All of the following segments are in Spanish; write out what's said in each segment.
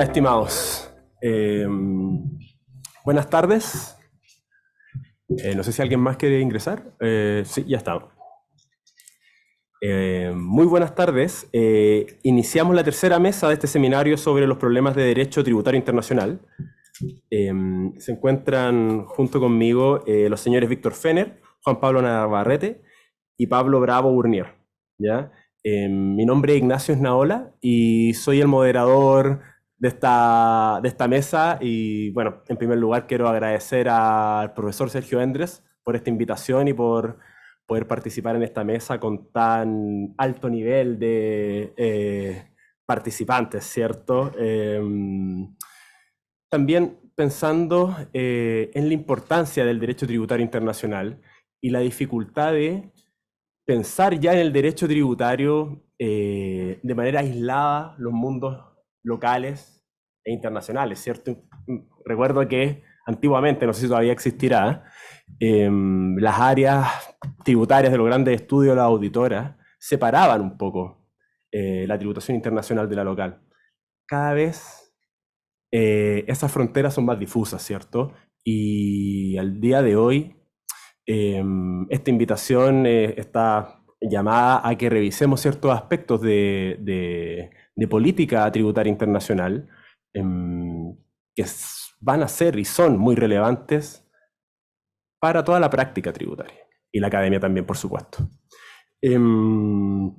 Ya, estimados, buenas tardes. No sé si alguien más quiere ingresar. Sí, ya está. Muy buenas tardes. Iniciamos la tercera mesa de este seminario sobre los problemas de derecho tributario internacional. Se encuentran junto conmigo los señores Víctor Fener, Juan Pablo Navarrete y Pablo Bravo Burnier, ¿ya? Mi nombre es Ignacio Esnaola y soy el moderador de esta mesa. Y bueno, en primer lugar quiero agradecer al profesor Sergio Endres por esta invitación y por poder participar en esta mesa con tan alto nivel de participantes, ¿cierto? También pensando en la importancia del derecho tributario internacional y la dificultad de pensar ya en el derecho tributario de manera aislada los mundos locales e internacionales, ¿cierto? Recuerdo que antiguamente, no sé si todavía existirá, las áreas tributarias de los grandes estudios, las auditoras, separaban un poco la tributación internacional de la local. Cada vez esas fronteras son más difusas, ¿cierto? Y al día de hoy, esta invitación está llamada a que revisemos ciertos aspectos de política tributaria internacional que van a ser y son muy relevantes para toda la práctica tributaria y la academia también, por supuesto. En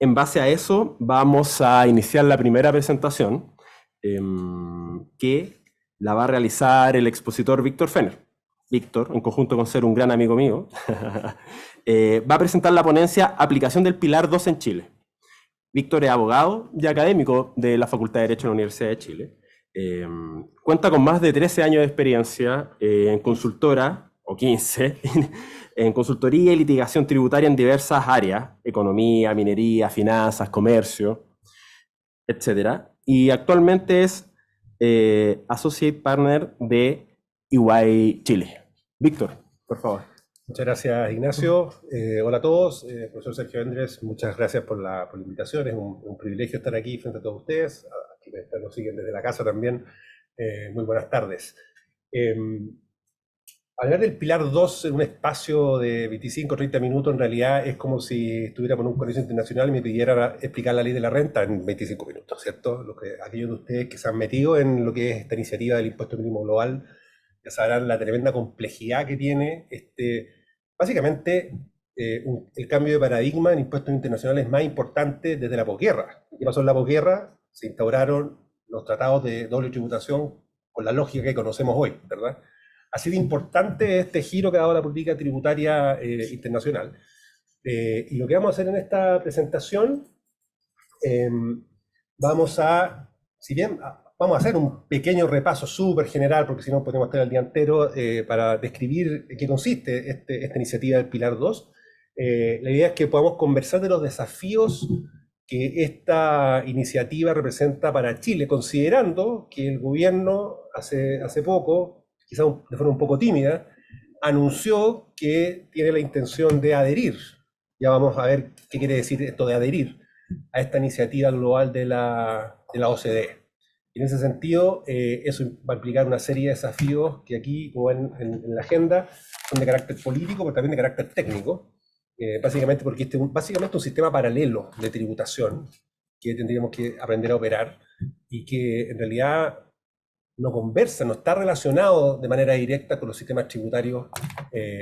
base a eso, vamos a iniciar la primera presentación que la va a realizar el expositor Víctor Fener. Víctor, en conjunto con ser un gran amigo mío, va a presentar la ponencia Aplicación del Pilar 2 en Chile. Víctor es abogado y académico de la Facultad de Derecho de la Universidad de Chile. Cuenta con más de 13 años de experiencia en consultora, o 15, en consultoría y litigación tributaria en diversas áreas: economía, minería, finanzas, comercio, etc. Y actualmente es Associate Partner de EY Chile. Víctor, por favor. Muchas gracias, Ignacio. Hola a todos. Profesor Sergio Endres, muchas gracias por la invitación. Es un privilegio estar aquí frente a todos ustedes, a quienes nos siguen desde la casa también. Muy buenas tardes. Hablar del Pilar 2 en un espacio de 25 o 30 minutos en realidad es como si estuviera con un colegio internacional y me pidiera explicar la ley de la renta en 25 minutos, ¿cierto? Aquellos de ustedes que se han metido en lo que es esta iniciativa del impuesto mínimo global ya sabrán la tremenda complejidad que tiene básicamente, el cambio de paradigma en impuestos internacionales más importante desde la posguerra. ¿Qué pasó en la posguerra? Se instauraron los tratados de doble tributación con la lógica que conocemos hoy, ¿verdad? Así de importante este giro que ha dado la política tributaria internacional. Y lo que vamos a hacer en esta presentación, vamos a, si bien vamos a hacer un pequeño repaso súper general, porque si no podemos estar el día entero, para describir en qué consiste esta iniciativa del Pilar 2. La idea es que podamos conversar de los desafíos que esta iniciativa representa para Chile, considerando que el gobierno hace poco, quizás de forma un poco tímida, anunció que tiene la intención de adherir. Ya vamos a ver qué quiere decir esto de adherir a esta iniciativa global de la OCDE. En ese sentido, eso va a implicar una serie de desafíos que aquí, como en la agenda, son de carácter político, pero también de carácter técnico, básicamente porque este es básicamente un sistema paralelo de tributación que tendríamos que aprender a operar y que en realidad no conversa, no está relacionado de manera directa con los sistemas tributarios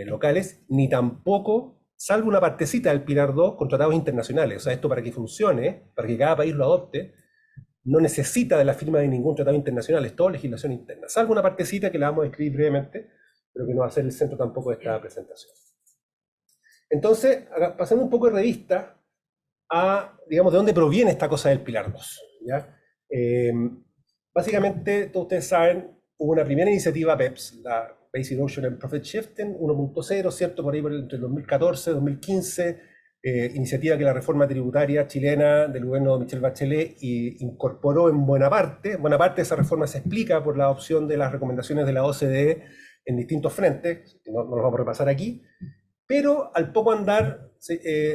locales, ni tampoco, salvo una partecita del Pilar 2, con tratados internacionales. O sea, esto para que funcione, para que cada país lo adopte, no necesita de la firma de ningún tratado internacional, es toda legislación interna, salvo una partecita que la vamos a describir brevemente, pero que no va a ser el centro tampoco de esta presentación. Entonces, pasando un poco de revista a, digamos, de dónde proviene esta cosa del Pilar 2, ¿ya? Básicamente, todos ustedes saben, hubo una primera iniciativa BEPS, la Base Erosion and Profit Shifting 1.0, ¿cierto? Por ahí entre el 2014 y 2015, iniciativa que la reforma tributaria chilena del gobierno de Michelle Bachelet incorporó en buena parte. Buena parte de esa reforma se explica por la adopción de las recomendaciones de la OCDE en distintos frentes, no los vamos a repasar aquí, pero al poco andar,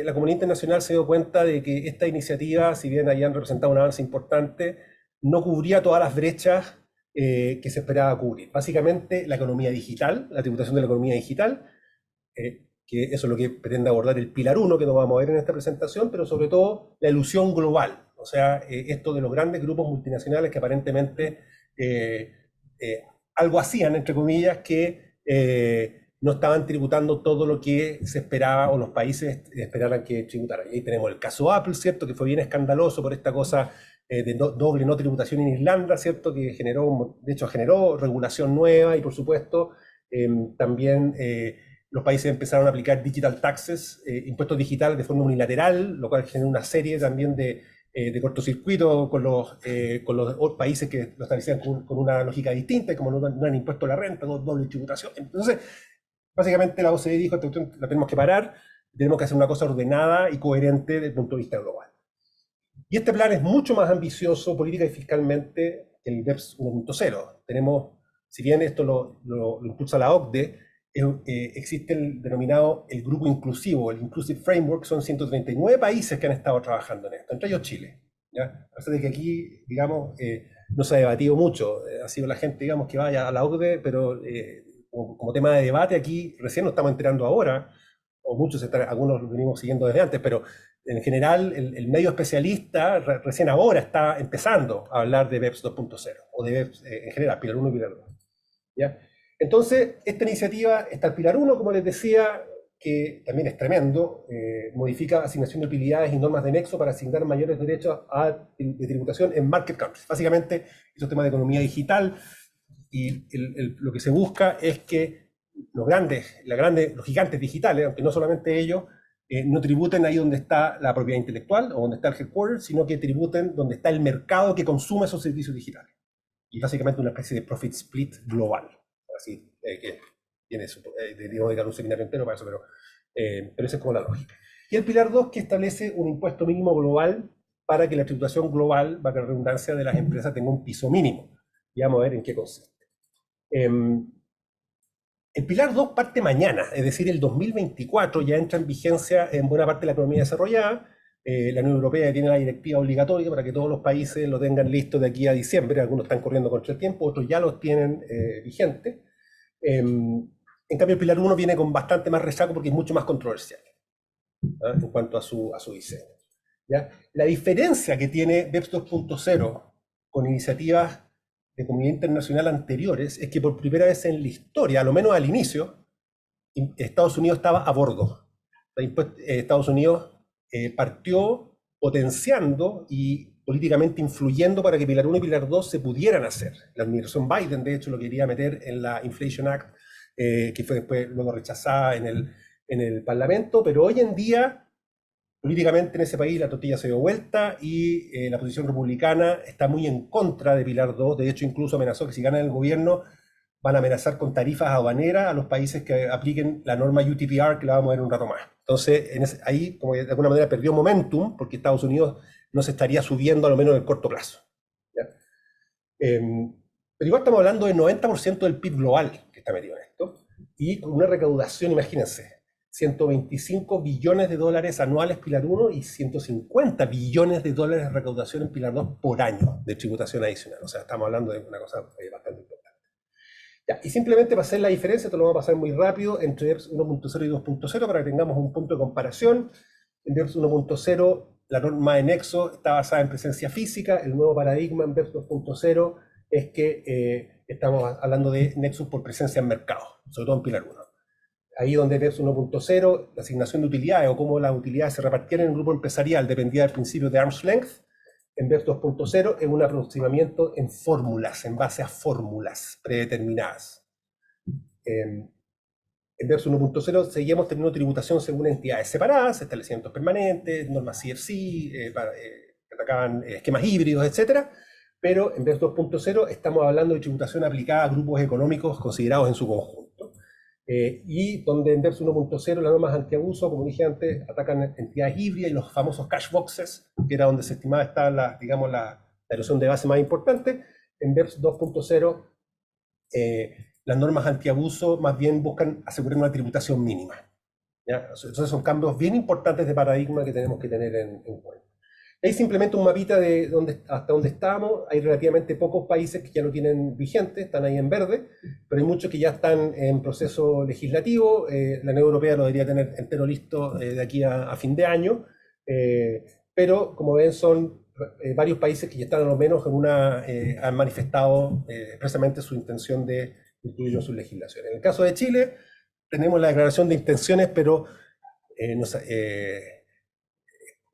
la comunidad internacional se dio cuenta de que esta iniciativa, si bien hayan representado un avance importante, no cubría todas las brechas que se esperaba cubrir. Básicamente, la economía digital, la tributación de la economía digital, que eso es lo que pretende abordar el Pilar 1, que no vamos a ver en esta presentación, pero sobre todo la ilusión global, o sea, esto de los grandes grupos multinacionales que aparentemente algo hacían, entre comillas, que no estaban tributando todo lo que se esperaba o los países esperaran que tributaran. Y ahí tenemos el caso Apple, ¿cierto?, que fue bien escandaloso por esta cosa de doble no tributación en Irlanda, ¿cierto?, que generó, de hecho, generó regulación nueva y, por supuesto, también los países empezaron a aplicar digital taxes, impuestos digitales de forma unilateral, lo cual generó una serie también de cortocircuito con los países que lo establecían con una lógica distinta, como no eran impuestos a la renta, doble tributación. Entonces, básicamente la OCDE dijo, esta cuestión la tenemos que parar, tenemos que hacer una cosa ordenada y coherente desde el punto de vista global. Y este plan es mucho más ambicioso política y fiscalmente que el BEPS 1.0. Tenemos, si bien esto lo impulsa la OCDE, existe el denominado el grupo inclusivo, el Inclusive Framework. Son 139 países que han estado trabajando en esto, entre ellos Chile. ¿Ya? A pesar de que aquí, digamos, no se ha debatido mucho, ha sido la gente, digamos, que vaya a la OCDE, pero como tema de debate aquí recién nos estamos enterando ahora, o muchos, algunos lo venimos siguiendo desde antes, pero en general el medio especialista recién ahora está empezando a hablar de BEPS 2.0, o de BEPS en general, Pilar 1 y Pilar 2. ¿Ya? Entonces, esta iniciativa está el Pilar 1, como les decía, que también es tremendo, modifica asignación de utilidades y normas de nexo para asignar mayores derechos de tributación en market countries. Básicamente, estos temas de economía digital, y lo que se busca es que los gigantes digitales, aunque no solamente ellos, no tributen ahí donde está la propiedad intelectual o donde está el headquarter, sino que tributen donde está el mercado que consume esos servicios digitales. Y básicamente una especie de profit split global. Así que tiene su, digo, dedicar un seminario entero para eso, pero esa es como la lógica. Y el Pilar 2, que establece un impuesto mínimo global para que la tributación global, para la redundancia de las empresas, tenga un piso mínimo. Y vamos a ver en qué consiste. El Pilar 2 parte mañana, es decir, el 2024 ya entra en vigencia en buena parte de la economía desarrollada. La Unión Europea tiene la directiva obligatoria para que todos los países lo tengan listo de aquí a diciembre. Algunos están corriendo contra el tiempo, otros ya los tienen vigentes. En cambio, el Pilar 1 viene con bastante más rezago porque es mucho más controversial, ¿ah?, en cuanto a su diseño. ¿Ya? La diferencia que tiene BEPS 2.0 con iniciativas de comunidad internacional anteriores es que por primera vez en la historia, a lo menos al inicio, Estados Unidos estaba a bordo. Estados Unidos partió potenciando y políticamente influyendo para que Pilar 1 y Pilar 2 se pudieran hacer. La administración Biden, de hecho, lo quería meter en la Inflation Act, que fue después luego rechazada en el Parlamento, pero hoy en día, políticamente en ese país la tortilla se dio vuelta y la posición republicana está muy en contra de Pilar 2. De hecho, incluso amenazó que si ganan el gobierno van a amenazar con tarifas aduaneras a los países que apliquen la norma UTPR, que la vamos a ver un rato más. Entonces, ahí, como de alguna manera, perdió momentum, porque Estados Unidos no se estaría subiendo, a lo menos en el corto plazo. ¿Ya? Pero igual estamos hablando del 90% del PIB global que está metido en esto, y con una recaudación, imagínense, 125 billones de dólares anuales Pilar 1 y 150 billones de dólares de recaudación en Pilar 2 por año de tributación adicional. O sea, estamos hablando de una cosa bastante importante. Ya, y simplemente para hacer la diferencia, esto lo vamos a pasar muy rápido, entre BEPS 1.0 y 2.0 para que tengamos un punto de comparación. En BEPS 1.0 la norma de nexo está basada en presencia física. El nuevo paradigma en BEPS 2.0 es que estamos hablando de nexos por presencia en mercado, sobre todo en Pilar 1. Ahí donde BEPS 1.0, la asignación de utilidades o cómo las utilidades se repartían en el grupo empresarial dependía del principio de arm's length. En BEPS 2.0 es un aproximamiento en fórmulas, en base a fórmulas predeterminadas. En BEPS 1.0 seguimos teniendo tributación según entidades separadas, establecimientos permanentes, normas CFC, que atacaban esquemas híbridos, etc. Pero en BEPS 2.0 estamos hablando de tributación aplicada a grupos económicos considerados en su conjunto. Y donde en BEPS 1.0 las normas antiabuso, como dije antes, atacan entidades híbridas y los famosos cash boxes, que era donde se estimaba estar la erosión de base más importante. En BEPS 2.0 las normas antiabuso más bien buscan asegurar una tributación mínima. ¿Ya? Entonces son cambios bien importantes de paradigma que tenemos que tener en cuenta. Ahí simplemente un mapita de hasta dónde estamos. Hay relativamente pocos países que ya lo tienen vigente, están ahí en verde, pero hay muchos que ya están en proceso legislativo. La Unión Europea lo debería tener entero listo de aquí a fin de año, pero como ven son varios países que ya están a lo menos han manifestado expresamente su intención de incluirlo en sus legislaciones. En el caso de Chile, tenemos la declaración de intenciones, pero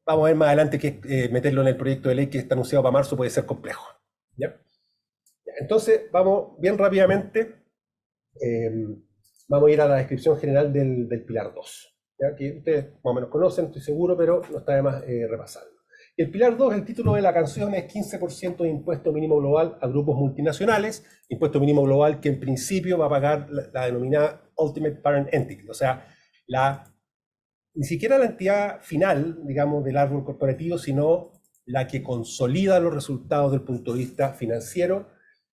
vamos a ver más adelante que meterlo en el proyecto de ley que está anunciado para marzo puede ser complejo. ¿Ya? Entonces, vamos bien rápidamente. Vamos a ir a la descripción general del Pilar 2, ¿ya? Que ustedes más o menos conocen, estoy seguro, pero no está de más repasarlo. El Pilar 2, el título de la canción es 15% de impuesto mínimo global a grupos multinacionales, impuesto mínimo global que en principio va a pagar la denominada Ultimate Parent Entity, o sea, ni siquiera la entidad final, digamos, del árbol corporativo, sino la que consolida los resultados del punto de vista financiero,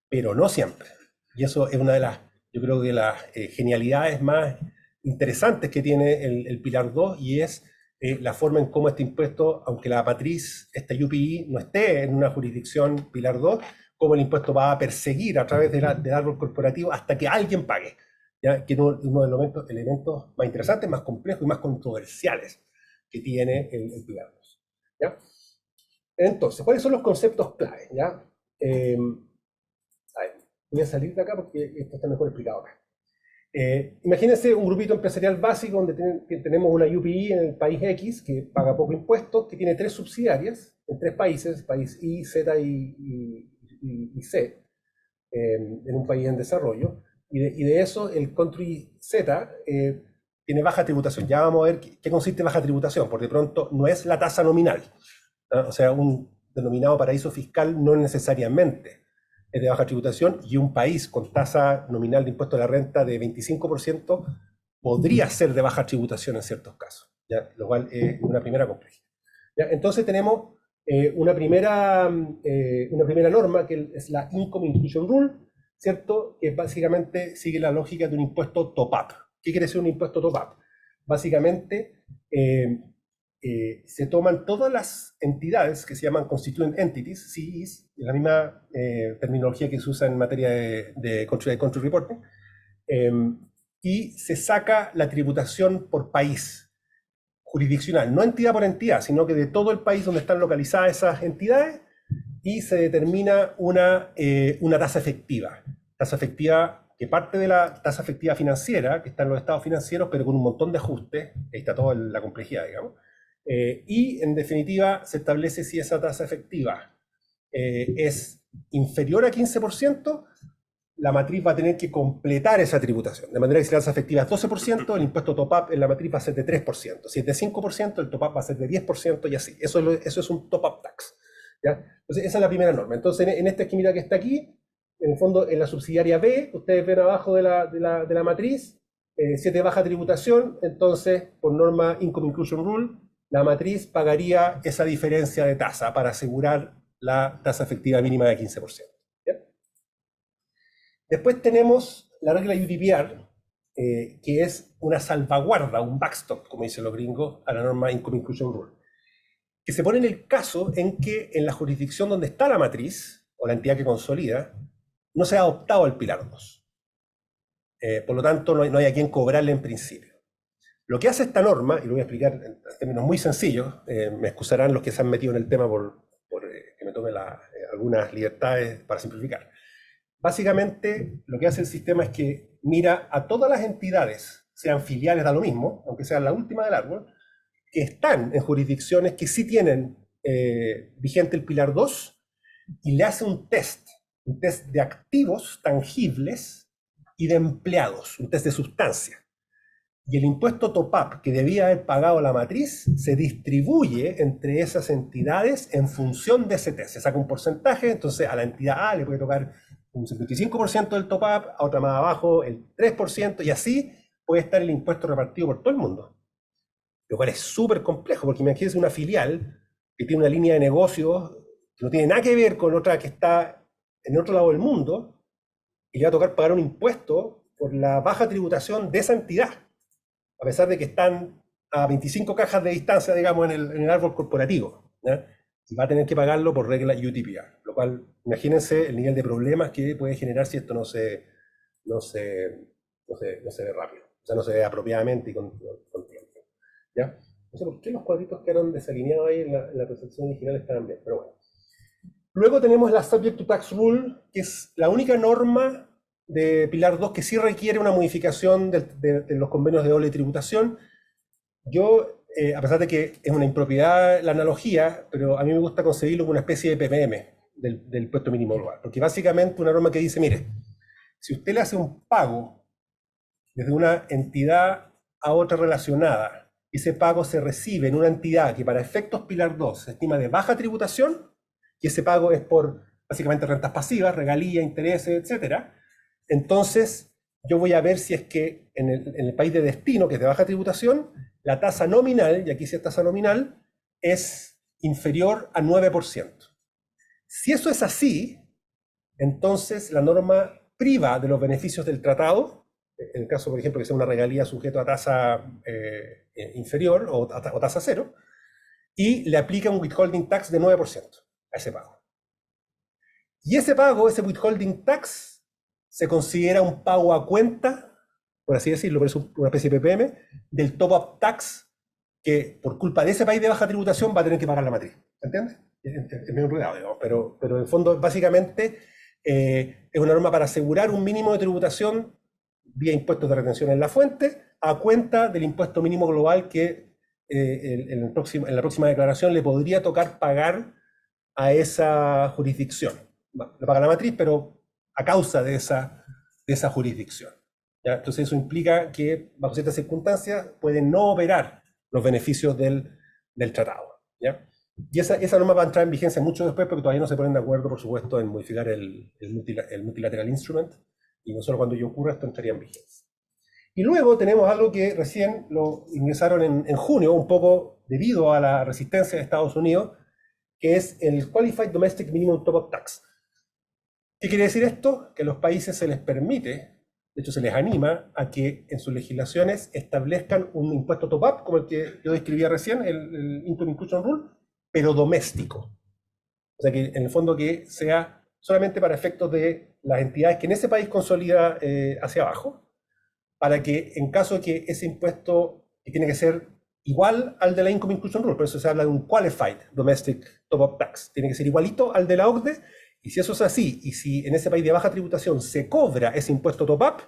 pero no siempre. Y eso es una de las, yo creo que las genialidades más interesantes que tiene el Pilar 2, y es la forma en cómo este impuesto, aunque la matriz, esta UPI, no esté en una jurisdicción Pilar 2, cómo el impuesto va a perseguir a través del árbol corporativo hasta que alguien pague. ¿Ya? Que es uno de los elementos más interesantes, más complejos y más controversiales que tiene el Pilar 2. ¿Ya? Entonces, ¿cuáles son los conceptos clave? ¿Ya? A ver, voy a salir de acá porque esto está mejor explicado acá. Imagínense un grupito empresarial básico donde tenemos una UPI en el país X que paga poco impuesto, que tiene 3 subsidiarias en 3 países, país I, Z y C, en un país en desarrollo. Y de eso, el country Z tiene baja tributación. Ya vamos a ver qué consiste baja tributación, porque de pronto no es la tasa nominal, ¿no? O sea, un denominado paraíso fiscal no necesariamente es de baja tributación, y un país con tasa nominal de impuesto a la renta de 25% podría ser de baja tributación en ciertos casos, ¿ya? Lo cual es una primera complejidad. ¿Ya? Entonces tenemos una primera norma que es la Income Inclusion Rule, ¿cierto? Que básicamente sigue la lógica de un impuesto top-up. ¿Qué quiere decir un impuesto top-up? Básicamente se toman todas las entidades que se llaman Constituent Entities, CEs, la misma terminología que se usa en materia de country reporting, y se saca la tributación por país jurisdiccional, no entidad por entidad, sino que de todo el país donde están localizadas esas entidades, y se determina una tasa efectiva. Tasa efectiva que parte de la tasa efectiva financiera, que está en los estados financieros, pero con un montón de ajustes, ahí está toda la complejidad, digamos. Y en definitiva se establece si esa tasa efectiva es inferior a 15%, la matriz va a tener que completar esa tributación. De manera que si la tasa efectiva es 12%, el impuesto top-up en la matriz va a ser de 3%. Si es de 5%, el top-up va a ser de 10% y así. Eso es un top-up tax, ¿ya? Entonces, esa es la primera norma. Entonces, en esta esquinita que está aquí, en el fondo, en la subsidiaria B, ustedes ven abajo de la matriz, si es de baja tributación, entonces, por norma Income Inclusion Rule, la matriz pagaría esa diferencia de tasa para asegurar la tasa efectiva mínima de 15%. ¿Ya? Después tenemos la regla UDPR, que es una salvaguarda, un backstop, como dicen los gringos, a la norma Income Inclusion Rule, que se pone en el caso en que en la jurisdicción donde está la matriz, o la entidad que consolida, no se ha adoptado el Pilar 2. Por lo tanto, no hay a quien cobrarle en principio. Lo que hace esta norma, y lo voy a explicar en términos muy sencillos, me excusarán los que se han metido en el tema por que me tome algunas libertades para simplificar. Básicamente, lo que hace el sistema es que mira a todas las entidades, sean filiales, da lo mismo, aunque sean la última del árbol, que están en jurisdicciones que sí tienen vigente el Pilar 2, y le hace un test de activos tangibles y de empleados, un test de sustancia. Y el impuesto top-up que debía haber pagado la matriz se distribuye entre esas entidades en función de ese test. Se saca un porcentaje, entonces a la entidad A le puede tocar un 75% del top-up, a otra más abajo el 3%, y así puede estar el impuesto repartido por todo el mundo. Lo cual es súper complejo, porque imagínense una filial que tiene una línea de negocios que no tiene nada que ver con otra que está en otro lado del mundo, y le va a tocar pagar un impuesto por la baja tributación de esa entidad, a pesar de que están a 25 cajas de distancia, digamos, en el árbol corporativo, ¿ya? y va a tener que pagarlo por regla UTPR, lo cual, imagínense el nivel de problemas que puede generar si esto no se ve rápido, o sea, no se ve apropiadamente y con tiempo. ¿Ya? No sé por qué los cuadritos quedaron desalineados ahí en la presentación original, estaban bien, pero bueno. Luego tenemos la Subject to Tax Rule, que es la única norma de Pilar 2 que sí requiere una modificación de los convenios de doble tributación. Yo, a pesar de que es una impropiedad la analogía, pero a mí me gusta concebirlo como una especie de PPM del impuesto mínimo global, porque básicamente una norma que dice, mire, si usted le hace un pago desde una entidad a otra relacionada, y ese pago se recibe en una entidad que para efectos Pilar 2 se estima de baja tributación, y ese pago es por básicamente rentas pasivas, regalías, intereses, etcétera, entonces yo voy a ver si es que en el país de destino, que es de baja tributación, la tasa nominal, y aquí sí es tasa nominal, es inferior a 9%. Si eso es así, entonces la norma priva de los beneficios del tratado, en el caso, por ejemplo, que sea una regalía sujeto a tasa inferior o tasa cero, y le aplica un withholding tax de 9% a ese pago. Y ese pago, ese withholding tax, se considera un pago a cuenta, por así decirlo, pero es una especie de PPM, del top-up tax que por culpa de ese país de baja tributación va a tener que pagar la matriz. ¿Entiendes? Es medio enredado, digamos, pero en el fondo, básicamente, es una norma para asegurar un mínimo de tributación vía impuestos de retención en la fuente a cuenta del impuesto mínimo global que en la próxima declaración le podría tocar pagar a esa jurisdicción. Le paga la matriz, pero a causa de esa jurisdicción. ¿Ya? Entonces eso implica que bajo ciertas circunstancias pueden no operar los beneficios del tratado. ¿Ya? Y esa norma va a entrar en vigencia mucho después porque todavía no se ponen de acuerdo, por supuesto, en modificar el Multilateral Instrument, y no solo cuando ello ocurra esto entraría en vigencia. Y luego tenemos algo que recién lo ingresaron en junio, un poco debido a la resistencia de Estados Unidos, que es el Qualified Domestic Minimum Top-Up Tax. ¿Qué quiere decir esto? Que a los países se les permite, de hecho se les anima, a que en sus legislaciones establezcan un impuesto top-up, como el que yo describía recién, el Income Inclusion Rule, pero doméstico. O sea, que en el fondo que sea solamente para efectos de las entidades que en ese país consolida hacia abajo, para que en caso de que ese impuesto, que tiene que ser igual al de la Income Inclusion Rule, por eso se habla de un Qualified Domestic Top-Up Tax, tiene que ser igualito al de la OCDE, y si eso es así, y si en ese país de baja tributación se cobra ese impuesto top-up,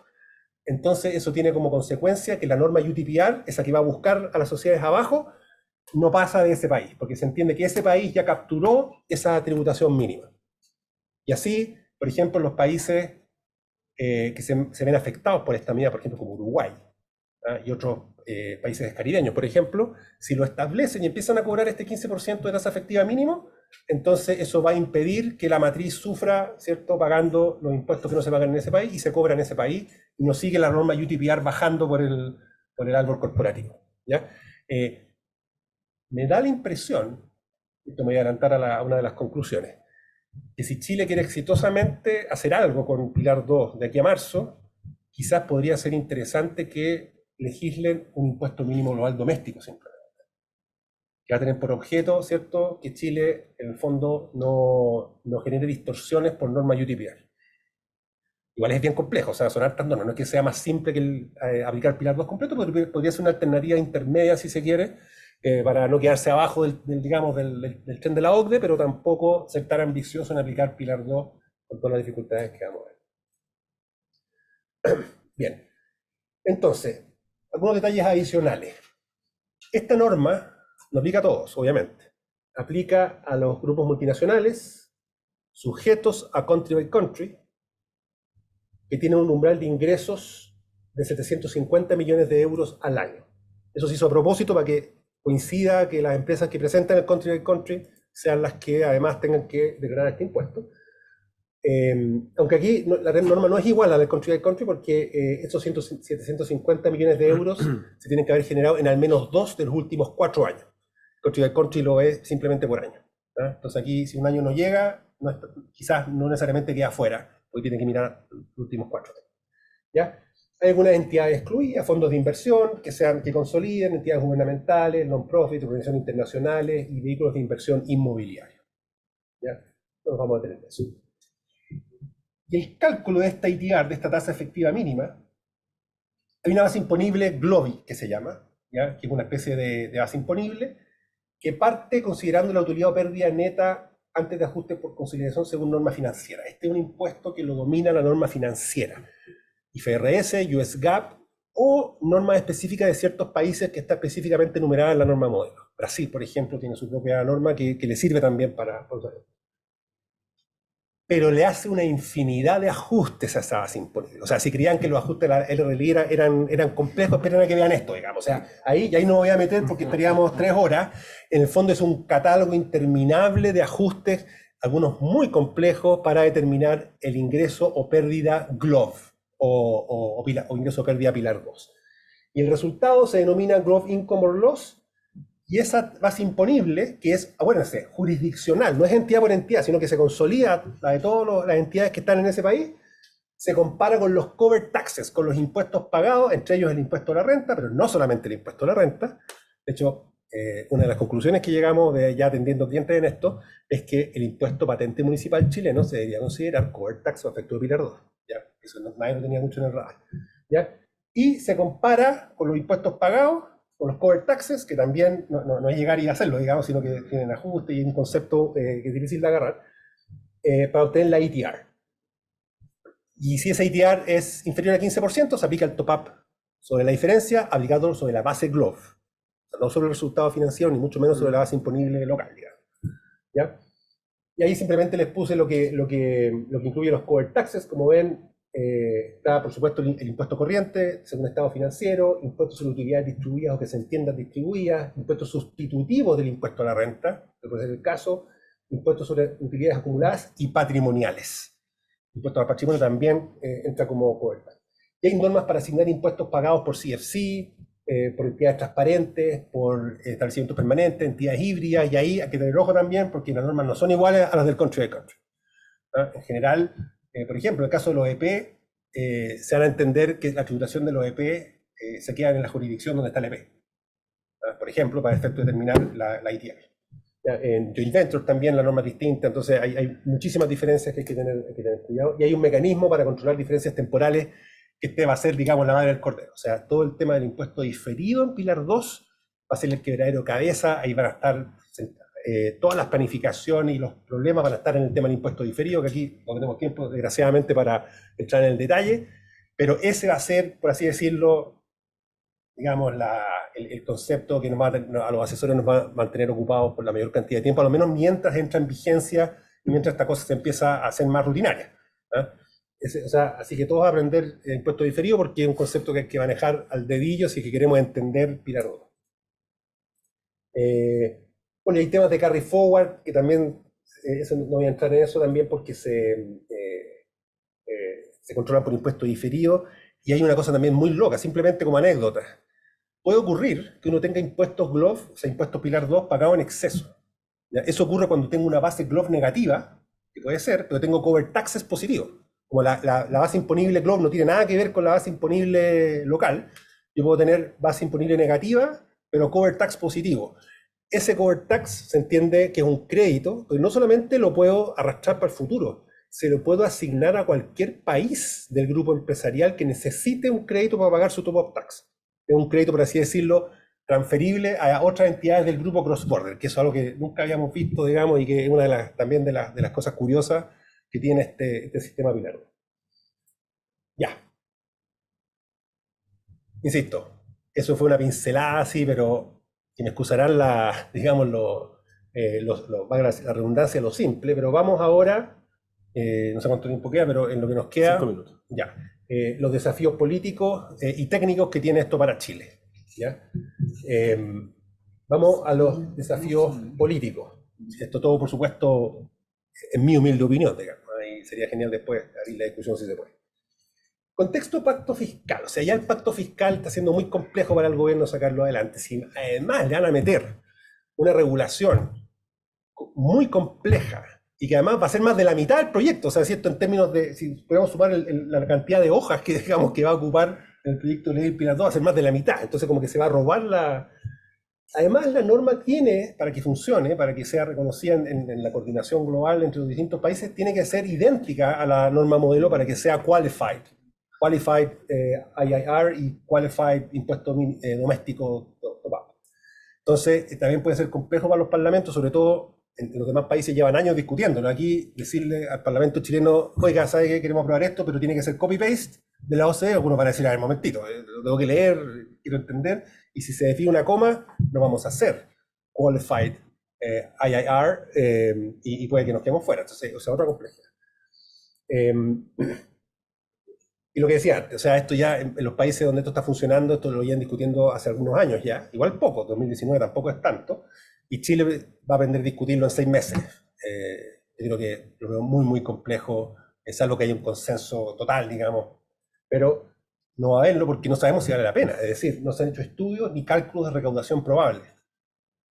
entonces eso tiene como consecuencia que la norma UTPR, esa que va a buscar a las sociedades abajo, no pasa de ese país, porque se entiende que ese país ya capturó esa tributación mínima. Y así, por ejemplo, los países que se ven afectados por esta medida, por ejemplo, como Uruguay, ¿ah? Y otros países caribeños, por ejemplo, si lo establecen y empiezan a cobrar este 15% de tasa efectiva mínimo, entonces eso va a impedir que la matriz sufra, ¿cierto?, pagando los impuestos que no se pagan en ese país y se cobra en ese país y no sigue la norma UTPR bajando por el árbol corporativo. ¿Ya? Me da la impresión, esto me voy a adelantar a una de las conclusiones, que si Chile quiere exitosamente hacer algo con Pilar 2 de aquí a marzo, quizás podría ser interesante que legislen un impuesto mínimo global doméstico simplemente, que va a tener por objeto, ¿cierto?, que Chile en el fondo no genere distorsiones por norma UTPR. Igual es bien complejo, o sea, son hartas normas, no es que sea más simple que aplicar Pilar 2 completo, pero podría ser una alternativa intermedia, si se quiere, para no quedarse abajo digamos, del tren de la OCDE, pero tampoco ser tan ambicioso en aplicar Pilar 2 con todas las dificultades que vamos a ver. Bien, entonces, algunos detalles adicionales. Esta norma no aplica a todos, obviamente. Aplica a los grupos multinacionales sujetos a country by country, que tienen un umbral de ingresos de 750 millones de euros al año. Eso se hizo a propósito para que coincida que las empresas que presentan el country by country sean las que además tengan que declarar este impuesto. Aunque aquí la norma no es igual a la del country by country porque esos 750 millones de euros se tienen que haber generado en al menos 2 de los últimos 4 años. Country by country lo es simplemente por año. ¿Ah? Entonces aquí si un año no llega, quizás no necesariamente queda fuera, porque tiene que mirar los últimos 4 años. ¿Ya? Hay algunas entidades excluidas, fondos de inversión que consoliden, entidades gubernamentales, non-profit, organizaciones internacionales y vehículos de inversión inmobiliaria. ¿Ya? No nos vamos a detener en eso. Y el cálculo de esta ITR, de esta tasa efectiva mínima, hay una base imponible GloBI, que se llama, ¿ya? Que es una especie de base imponible, que parte considerando la utilidad o pérdida neta antes de ajuste por consideración según norma financiera. Este es un impuesto que lo domina la norma financiera. IFRS, US GAAP o normas específicas de ciertos países que está específicamente numerada en la norma modelo. Brasil, por ejemplo, tiene su propia norma que le sirve también para pero le hace una infinidad de ajustes a esa base imponible. O sea, si creían que los ajustes de la LRLI eran complejos, esperen a que vean esto, digamos. O sea, ahí no me voy a meter porque estaríamos 3 horas. En el fondo es un catálogo interminable de ajustes, algunos muy complejos, para determinar el ingreso o pérdida GLOB, o ingreso o pérdida Pilar 2. Y el resultado se denomina GLOB Income or Loss, y esa base imponible, que es, acuérdense, jurisdiccional, no es entidad por entidad, sino que se consolida la de todas las entidades que están en ese país, se compara con los covered taxes, con los impuestos pagados, entre ellos el impuesto a la renta, pero no solamente el impuesto a la renta. De hecho, una de las conclusiones que llegamos, ya atendiendo clientes en esto, es que el impuesto patente municipal chileno se debería considerar covered tax o efecto de Pilar 2. ¿Ya? Eso nadie lo tenía mucho en el radar. ¿Ya? Y se compara con los impuestos pagados, con los covered taxes, que también no es llegar y hacerlo, digamos, sino que tienen ajuste y un concepto que es difícil de agarrar, para obtener la ITR. Y si esa ITR es inferior al 15%, se aplica el top-up sobre la diferencia, aplicado sobre la base GLOB. O sea, no sobre el resultado financiero, ni mucho menos sobre la base imponible local, digamos. ¿Ya? Y ahí simplemente les puse lo que incluye los covered taxes. Como ven, está por supuesto el impuesto corriente, según estado financiero, impuestos sobre utilidades distribuidas o que se entiendan distribuidas, impuestos sustitutivos del impuesto a la renta, que puede ser el caso, impuestos sobre utilidades acumuladas y patrimoniales. El impuesto al patrimonio también entra como covered tax. Y hay normas para asignar impuestos pagados por CFC, por entidades transparentes, por establecimientos permanentes, entidades híbridas, y ahí hay que tener ojo también porque las normas no son iguales a las del country to country. En general, por ejemplo, en el caso de los EP, se van a entender que la tributación de los EP se queda en la jurisdicción donde está el EP. Por ejemplo, para efecto de determinar la ITR. En joint venture también la norma es distinta, entonces hay muchísimas diferencias que hay que tener cuidado. Y hay un mecanismo para controlar diferencias temporales que este va a ser, digamos, la madre del cordero. O sea, todo el tema del impuesto diferido en Pilar 2 va a ser el quebradero cabeza, ahí van a estar todas las planificaciones y los problemas van a estar en el tema del impuesto diferido, que aquí no tenemos tiempo, desgraciadamente, para entrar en el detalle, pero ese va a ser, por así decirlo, digamos, el concepto que a los asesores nos va a mantener ocupados por la mayor cantidad de tiempo, a lo menos mientras entra en vigencia y mientras esta cosa se empieza a hacer más rutinaria. O sea, así que todos a aprender el impuesto diferido porque es un concepto que hay que manejar al dedillo si es que queremos entender Pilar 2. Bueno, y hay temas de carry forward, que también, eso no voy a entrar en eso también porque se controlan por impuesto diferido. Y hay una cosa también muy loca, simplemente como anécdota. Puede ocurrir que uno tenga impuestos GLOB, o sea, impuestos Pilar 2 pagados en exceso. ¿Ya? Eso ocurre cuando tengo una base GLOB negativa, que puede ser, pero tengo cover taxes positivos. Como la base imponible GLOB no tiene nada que ver con la base imponible local, yo puedo tener base imponible negativa, pero cover tax positivo. Ese cover tax se entiende que es un crédito, pero no solamente lo puedo arrastrar para el futuro, se lo puedo asignar a cualquier país del grupo empresarial que necesite un crédito para pagar su top-up tax. Es un crédito, por así decirlo, transferible a otras entidades del grupo cross-border, que eso es algo que nunca habíamos visto, digamos, y que es una también de las cosas curiosas que tiene este sistema Pilar. Ya. Insisto, eso fue una pincelada así, pero que me excusarán digamos, valga la redundancia, lo simple, pero vamos ahora, no sé cuánto tiempo queda, pero en lo que nos queda, 5 minutos. Ya, los desafíos políticos y técnicos que tiene esto para Chile. ¿Ya? Vamos a los desafíos políticos. Esto todo, por supuesto, en mi humilde opinión, digamos, y sería genial después abrir la discusión si se puede. Contexto pacto fiscal, o sea, ya el pacto fiscal está siendo muy complejo para el gobierno sacarlo adelante. Si además le van a meter una regulación muy compleja y que además va a ser más de la mitad del proyecto, o sea, ¿cierto? En términos de, si podemos sumar la cantidad de hojas que digamos que va a ocupar el proyecto de ley Pilar 2 va a ser más de la mitad, entonces como que se va a robar la... Además, la norma tiene, para que funcione, para que sea reconocida en la coordinación global entre los distintos países, tiene que ser idéntica a la norma modelo para que sea qualified. Qualified IIR y Qualified Impuesto Doméstico Top-up. Entonces, también puede ser complejo para los parlamentos, sobre todo en los demás países llevan años discutiéndolo. Aquí decirle al Parlamento chileno, oiga, ¿sabe qué? Queremos aprobar esto, pero tiene que ser copy-paste de la OCDE, algunos van a decir, a ver, momentito, lo tengo que leer, quiero entender, y si se define una coma, no vamos a hacer Qualified IIR y puede que nos quedemos fuera. Entonces, o sea, otra complejidad. Y lo que decía antes, o sea, esto ya en los países donde esto está funcionando, esto lo llevan discutiendo hace algunos años ya, igual poco, 2019 tampoco es tanto, y Chile va a aprender a discutirlo en 6 meses. Yo creo que lo veo muy, muy complejo, es algo que hay un consenso total, digamos, pero no va a haberlo porque no sabemos si vale la pena, es decir, no se han hecho estudios ni cálculos de recaudación probable.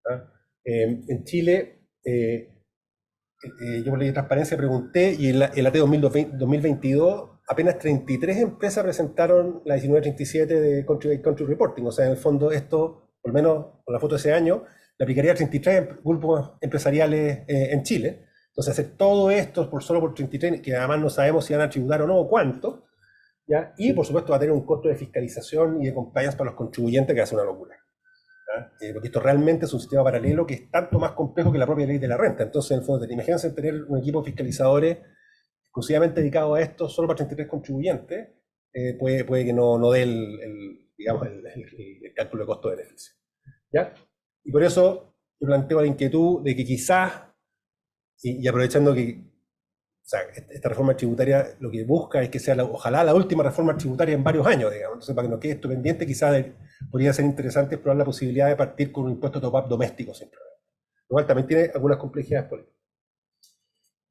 ¿Ah? En Chile, yo por ley de transparencia pregunté y en el AT 2022 apenas 33 empresas presentaron la 1937 de Country by Country Reporting. O sea, en el fondo esto, por lo menos con la foto de ese año, le aplicaría a 33 grupos empresariales en Chile. Entonces hacer todo esto solo por 33, que además no sabemos si van a tributar o no o cuánto, ¿ya? Y por supuesto va a tener un costo de fiscalización y de compliance para los contribuyentes que hace una locura. Porque esto realmente es un sistema paralelo que es tanto más complejo que la propia ley de la renta. Entonces, en el fondo, imagínense tener un equipo de fiscalizadores exclusivamente dedicado a esto, solo para 33 contribuyentes, puede que no dé digamos, el cálculo de costo-beneficio. ¿Ya? Y por eso yo planteo la inquietud de que quizás, y aprovechando que o sea, esta reforma tributaria lo que busca es que sea, ojalá, la última reforma tributaria en varios años, digamos. Entonces, para que no quede esto pendiente, quizás podría ser interesante explorar la posibilidad de partir con un impuesto top-up doméstico, simplemente. Lo cual también tiene algunas complejidades políticas.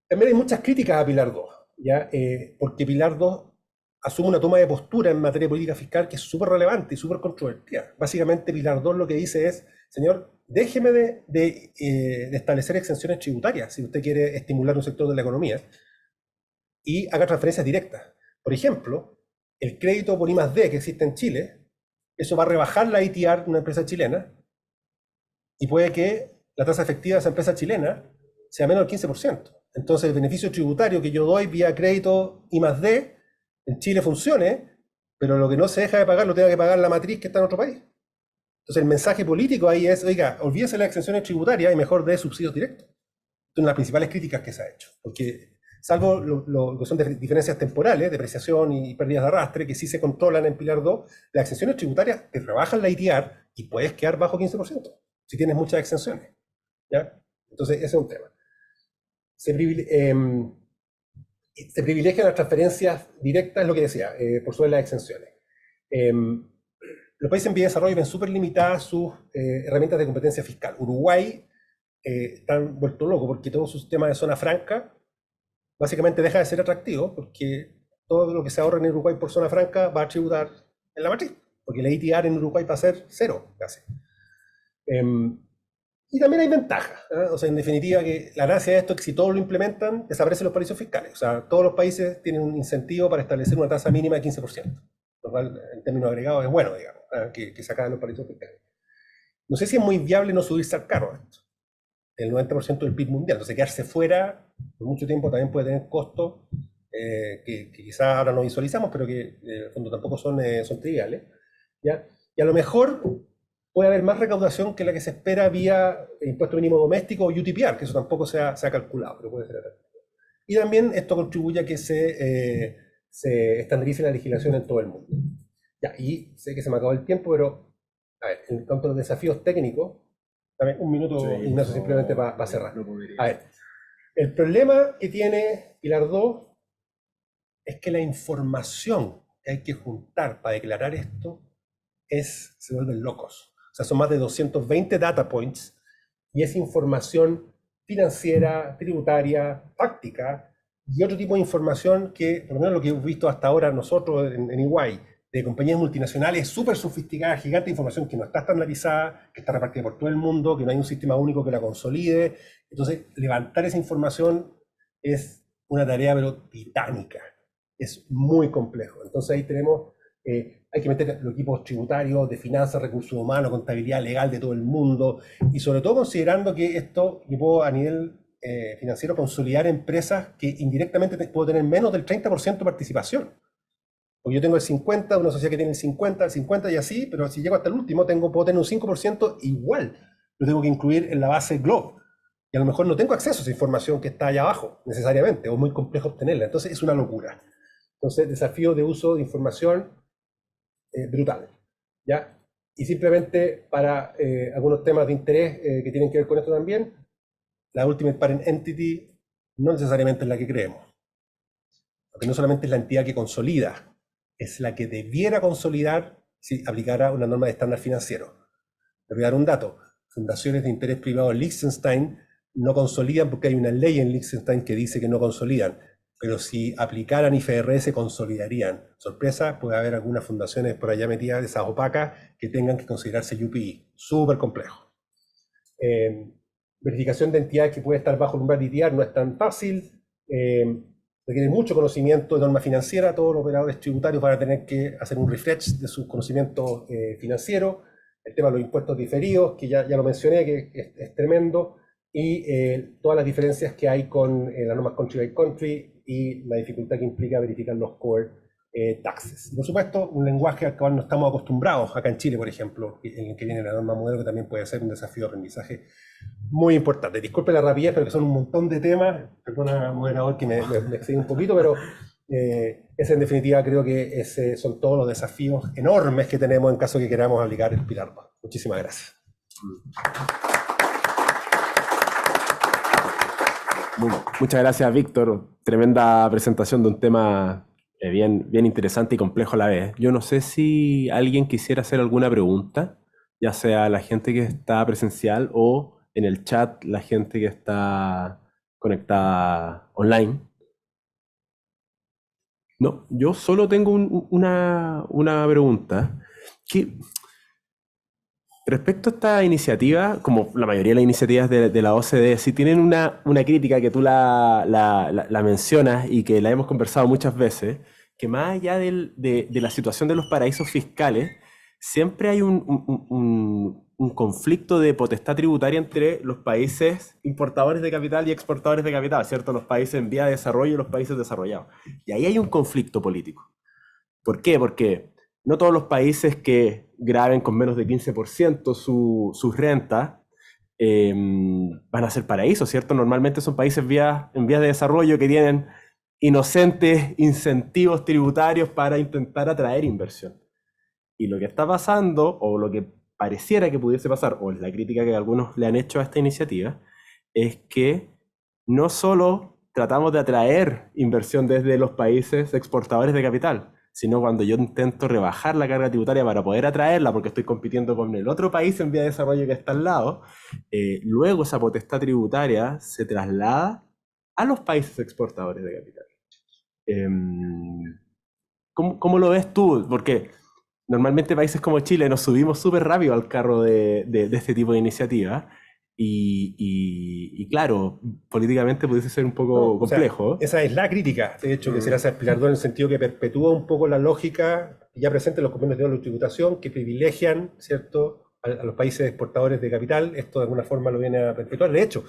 También hay muchas críticas a Pilar 2, ¿ya? Porque Pilar 2 asume una toma de postura en materia de política fiscal que es súper relevante y súper controvertida. Básicamente, Pilar 2 lo que dice es, señor, déjeme de establecer exenciones tributarias si usted quiere estimular un sector de la economía y haga transferencias directas. Por ejemplo, el crédito por I+D que existe en Chile, eso va a rebajar la ITR de una empresa chilena y puede que la tasa efectiva de esa empresa chilena sea menos del 15%. Entonces el beneficio tributario que yo doy vía crédito I+D en Chile funcione, pero lo que no se deja de pagar lo tenga que pagar la matriz que está en otro país. Entonces el mensaje político ahí es, oiga, olvídese las exenciones tributarias y mejor dé subsidios directos. Es una de las principales críticas que se ha hecho, porque salvo lo que son diferencias temporales, depreciación y pérdidas de arrastre, que sí se controlan en Pilar 2, las exenciones tributarias te rebajan la ITR y puedes quedar bajo 15%, si tienes muchas exenciones. ¿Ya? Entonces, ese es un tema. Se privilegian las transferencias directas, es lo que decía, por sobre las exenciones. Los países en vía de desarrollo ven súper limitadas sus herramientas de competencia fiscal. Uruguay están vuelto loco porque todo su sistema de zona franca básicamente deja de ser atractivo porque todo lo que se ahorra en Uruguay por zona franca va a tributar en la matriz, porque la ITR en Uruguay va a ser cero casi. Y también hay ventajas, ¿eh? O sea, en definitiva, que la gracia de esto es que si todos lo implementan, desaparecen los paraísos fiscales. O sea, todos los países tienen un incentivo para establecer una tasa mínima de 15%, lo cual en términos agregados es bueno, digamos, que se acaben los paraísos fiscales. No sé si es muy viable no subirse al carro a esto, el 90% del PIB mundial. Entonces, quedarse fuera por mucho tiempo también puede tener costos que quizás ahora no visualizamos, pero que en el fondo tampoco son triviales. ¿Ya? Y a lo mejor puede haber más recaudación que la que se espera vía impuesto mínimo doméstico o UTPR, que eso tampoco se ha calculado, pero puede ser atractivo. Y también esto contribuye a que se estandarice la legislación en todo el mundo. Ya, y sé que se me acabó el tiempo, pero a ver, en cuanto a los desafíos técnicos, también un minuto, sí, Ignacio, simplemente para cerrar. A ver, el problema que tiene Pilar 2 es que la información que hay que juntar para declarar esto se vuelven locos. O sea, son más de 220 data points y es información financiera, tributaria, táctica y otro tipo de información que, por lo menos lo que hemos visto hasta ahora nosotros en EY, de compañías multinacionales súper sofisticadas, gigante de información que no está estandarizada, que está repartida por todo el mundo, que no hay un sistema único que la consolide. Entonces, levantar esa información es una tarea pero titánica. Es muy complejo. Entonces ahí tenemos hay que meter los equipos tributarios, de finanzas, recursos humanos, contabilidad legal de todo el mundo, y sobre todo considerando que esto, yo puedo a nivel financiero consolidar empresas que indirectamente puedo tener menos del 30% de participación. Porque yo tengo el 50, una sociedad que tiene el 50 y así, pero si llego hasta el último, puedo tener un 5% igual. Lo tengo que incluir en la base Globe. Y a lo mejor no tengo acceso a esa información que está allá abajo, necesariamente, o es muy complejo obtenerla. Entonces es una locura. Entonces, desafío de uso de información brutal. ¿Ya? Y simplemente para algunos temas de interés que tienen que ver con esto también, la Ultimate Parent Entity no necesariamente es la que creemos. Porque no solamente es la entidad que consolida, es la que debiera consolidar si aplicara una norma de estándar financiero. Les voy a dar un dato. Fundaciones de interés privado en Liechtenstein no consolidan porque hay una ley en Liechtenstein que dice que no consolidan. Pero si aplicaran IFRS, consolidarían. Sorpresa, puede haber algunas fundaciones por allá metidas, de esas opacas, que tengan que considerarse UPI. Súper complejo. Verificación de entidades que puede estar bajo el umbral de ITR no es tan fácil. Requiere mucho conocimiento de norma financiera. Todos los operadores tributarios van a tener que hacer un refresh de sus conocimientos financieros. El tema de los impuestos diferidos, que ya lo mencioné, que es tremendo. Y todas las diferencias que hay con las normas country by country y la dificultad que implica verificar los core taxes. Y por supuesto, un lenguaje al cual no estamos acostumbrados acá en Chile, por ejemplo, en el que viene la norma modelo, que también puede ser un desafío de aprendizaje muy importante. Disculpe la rapidez, pero que son un montón de temas. Perdona, moderador, que me excedí un poquito, pero ese en definitiva creo que son todos los desafíos enormes que tenemos en caso que queramos aplicar el Pilar 2. Muchísimas gracias. Muchas gracias, Víctor. Tremenda presentación de un tema bien interesante y complejo a la vez. Yo no sé si alguien quisiera hacer alguna pregunta, ya sea la gente que está presencial o en el chat la gente que está conectada online. No, yo solo tengo una pregunta. Respecto a esta iniciativa, como la mayoría de las iniciativas de la OCDE, si tienen una crítica que tú la mencionas y que la hemos conversado muchas veces, que más allá de la situación de los paraísos fiscales, siempre hay un conflicto de potestad tributaria entre los países importadores de capital y exportadores de capital, ¿cierto? Los países en vía de desarrollo y los países desarrollados. Y ahí hay un conflicto político. ¿Por qué? Porque no todos los países que graben con menos de 15% sus rentas van a ser paraísos, ¿cierto? Normalmente son países en vías de desarrollo que tienen inocentes incentivos tributarios para intentar atraer inversión. Y lo que está pasando, o lo que pareciera que pudiese pasar, o la crítica que algunos le han hecho a esta iniciativa, es que no solo tratamos de atraer inversión desde los países exportadores de capital, sino cuando yo intento rebajar la carga tributaria para poder atraerla, porque estoy compitiendo con el otro país en vía de desarrollo que está al lado, luego esa potestad tributaria se traslada a los países exportadores de capital. ¿Cómo lo ves tú? Porque normalmente países como Chile nos subimos súper rápido al carro de este tipo de iniciativas. Y claro, políticamente pudiese ser un poco complejo. O sea, esa es la crítica, de hecho, que se le hace a Pilar 2 en el sentido que perpetúa un poco la lógica ya presente en los convenios de tributación que privilegian, ¿cierto?, a los países exportadores de capital. Esto de alguna forma lo viene a perpetuar. De hecho,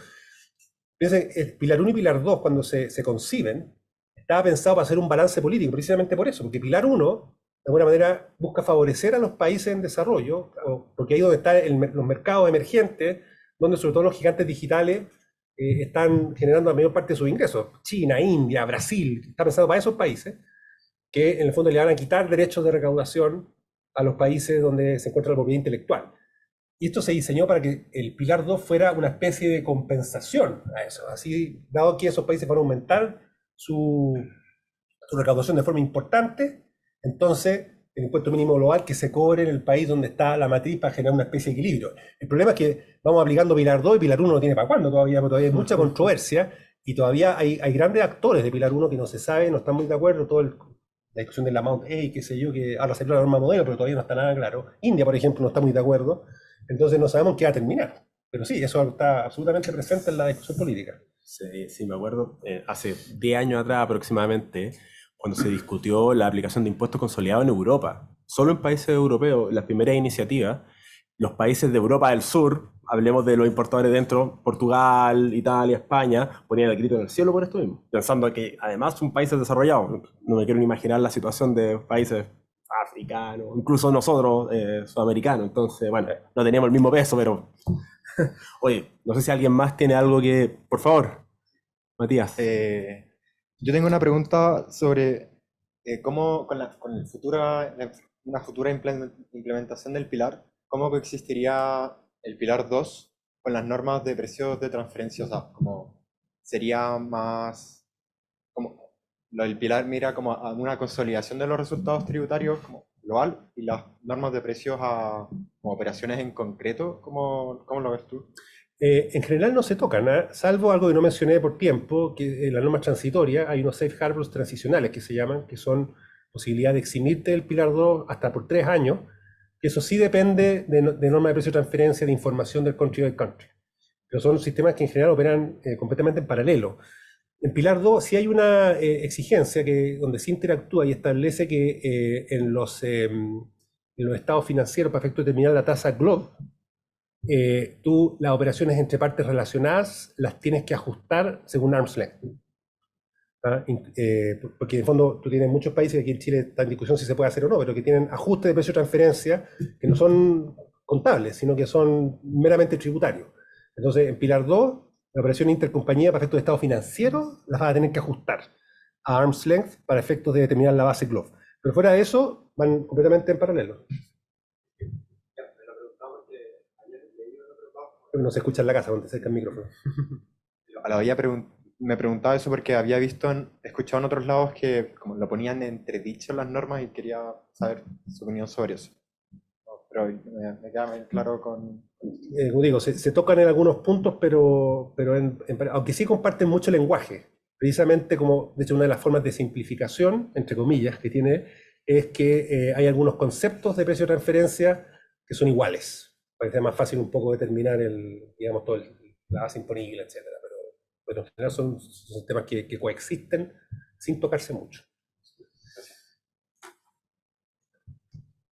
piensen, el Pilar 1 y Pilar 2, cuando se conciben, estaba pensado para hacer un balance político, precisamente por eso, porque Pilar 1, de alguna manera, busca favorecer a los países en desarrollo, porque ahí donde están los mercados emergentes, donde sobre todo los gigantes digitales están generando la mayor parte de sus ingresos. China, India, Brasil, está pensado para esos países, que en el fondo le van a quitar derechos de recaudación a los países donde se encuentra la propiedad intelectual. Y esto se diseñó para que el Pilar 2 fuera una especie de compensación a eso. Así, dado que esos países van a aumentar su recaudación de forma importante, entonces el impuesto mínimo global que se cobre en el país donde está la matriz para generar una especie de equilibrio. El problema es que vamos aplicando Pilar 2 y Pilar 1 no tiene para cuándo todavía, porque todavía hay mucha controversia y todavía hay grandes actores de Pilar 1 que no se sabe, no están muy de acuerdo, la discusión del amount A, qué sé yo, que ahora salió la norma modelo, pero todavía no está nada claro. India, por ejemplo, no está muy de acuerdo, entonces no sabemos qué va a terminar. Pero sí, eso está absolutamente presente en la discusión política. Sí, me acuerdo, hace 10 años atrás aproximadamente, cuando se discutió la aplicación de impuestos consolidados en Europa. Solo en países europeos, las primeras iniciativas, los países de Europa del Sur, hablemos de los importadores dentro, Portugal, Italia, España, ponían el grito en el cielo por esto mismo, pensando que además son países desarrollados. No me quiero ni imaginar la situación de países africanos, incluso nosotros, sudamericanos. Entonces, bueno, no teníamos el mismo peso, pero... Oye, no sé si alguien más tiene algo que... Por favor, Matías. Yo tengo una pregunta sobre cómo con una futura implementación del pilar, cómo coexistiría el pilar 2 con las normas de precios de transferencia. O sea, como sería más, como el pilar mira como a una consolidación de los resultados tributarios como global y las normas de precios a como operaciones en concreto. ¿Cómo lo ves tú? En general no se tocan, ¿eh? Salvo algo que no mencioné por tiempo, que en las normas transitorias hay unos safe harbors transicionales que se llaman, que son posibilidad de eximirte del Pilar 2 hasta por 3 años, que eso sí depende de normas de precio de transferencia, de información del country by country. Pero son sistemas que en general operan completamente en paralelo. En Pilar 2 sí hay una exigencia donde se interactúa y establece que en los estados financieros, para efecto de determinar la tasa GLOB, tú las operaciones entre partes relacionadas las tienes que ajustar según arm's length. ¿Ah? Porque en el fondo tú tienes muchos países, aquí en Chile está en discusión si se puede hacer o no, pero que tienen ajustes de precio de transferencia que no son contables, sino que son meramente tributarios. Entonces, en Pilar 2, la operación intercompañía para efectos de estado financiero las vas a tener que ajustar a arm's length para efectos de determinar la base GLOB. Pero fuera de eso, van completamente en paralelo. No se escucha en la casa cuando te acerca el micrófono. Me preguntaba eso porque había escuchado en otros lados que como lo ponían entredicho en las normas y quería saber su opinión sobre eso. Pero me queda muy claro con... Como digo, se tocan en algunos puntos, pero aunque sí comparten mucho lenguaje. Precisamente como, de hecho, una de las formas de simplificación, entre comillas, que tiene, es que hay algunos conceptos de precio de transferencia que son iguales. Parece más fácil un poco determinar digamos, la base imponible, etcétera. Pero en general son temas que coexisten sin tocarse mucho.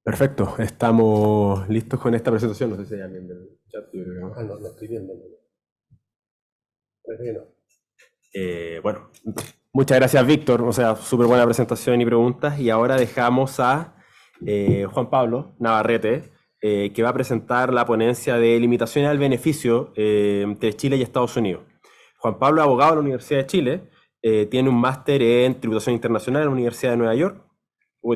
Perfecto, estamos listos con esta presentación. No sé si hay alguien del chat. No estoy viendo. Parece que no. Bueno, muchas gracias, Víctor. O sea, súper buena presentación y preguntas. Y ahora dejamos a Juan Pablo Navarrete, que va a presentar la ponencia de limitaciones al beneficio entre Chile y Estados Unidos. Juan Pablo es abogado de la Universidad de Chile, tiene un máster en tributación internacional en la Universidad de Nueva York.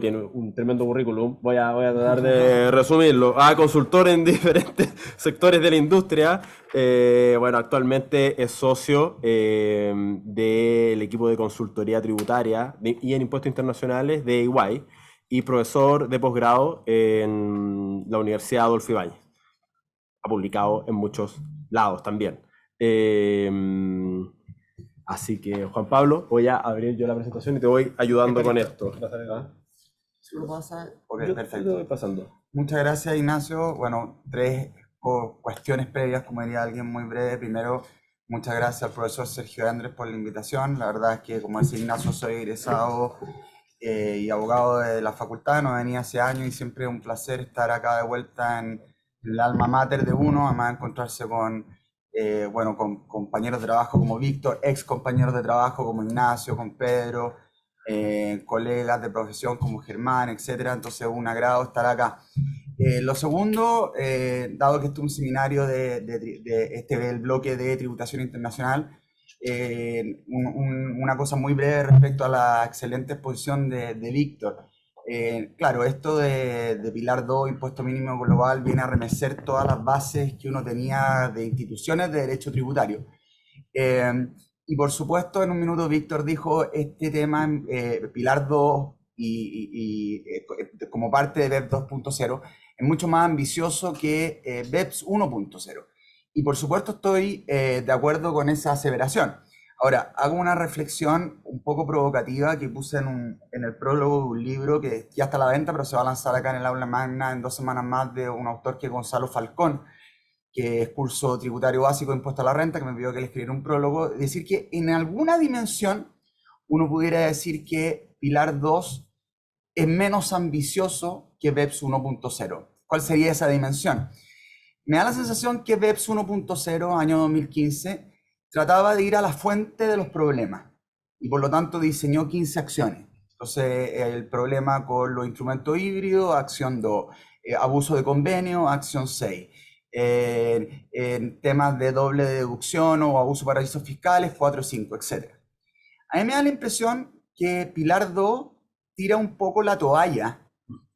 Tiene un tremendo currículum, voy a tratar de resumirlo. Consultor en diferentes sectores de la industria. Bueno, actualmente es socio del equipo de consultoría tributaria y en impuestos internacionales de EY y profesor de posgrado en la Universidad Adolfo Ibáñez. Ha publicado en muchos lados también. Así que, Juan Pablo, voy a abrir yo la presentación y te voy ayudando con esto. ¿Lo pasa? Ok, Yo perfecto. lo voy pasando. Muchas gracias, Ignacio. Bueno, tres cuestiones previas, como diría alguien muy breve. Primero, muchas gracias al profesor Sergio Andrés por la invitación. La verdad es que, como decía Ignacio, soy egresado y abogado de la facultad, no venía hace años y siempre es un placer estar acá de vuelta en el alma mater de uno, además encontrarse con compañeros de trabajo como Víctor, ex compañeros de trabajo como Ignacio, con Pedro, colegas de profesión como Germán, etcétera. Entonces, un agrado estar acá. Lo segundo, dado que este es un seminario el bloque de tributación internacional, una cosa muy breve respecto a la excelente exposición de Víctor. Claro, esto de Pilar 2, impuesto mínimo global, viene a remecer todas las bases que uno tenía de instituciones de derecho tributario. Y por supuesto, en un minuto Víctor dijo este tema, Pilar 2 como parte de BEPS 2.0, es mucho más ambicioso que BEPS 1.0. Y por supuesto estoy de acuerdo con esa aseveración. Ahora, hago una reflexión un poco provocativa que puse en el prólogo de un libro que ya está a la venta, pero se va a lanzar acá en el aula magna en 2 semanas más, de un autor que es Gonzalo Falcón, que es curso tributario básico de impuesto a la renta, que me pidió que le escribiera un prólogo. Decir que en alguna dimensión uno pudiera decir que Pilar 2 es menos ambicioso que BEPS 1.0. ¿Cuál sería esa dimensión? Me da la sensación que BEPS 1.0, año 2015, trataba de ir a la fuente de los problemas y por lo tanto diseñó 15 acciones. Entonces, el problema con los instrumentos híbridos, acción 2, abuso de convenio, acción 6, en temas de doble deducción o abuso de paraísos fiscales, 4, 5, etc. A mí me da la impresión que Pilar 2 tira un poco la toalla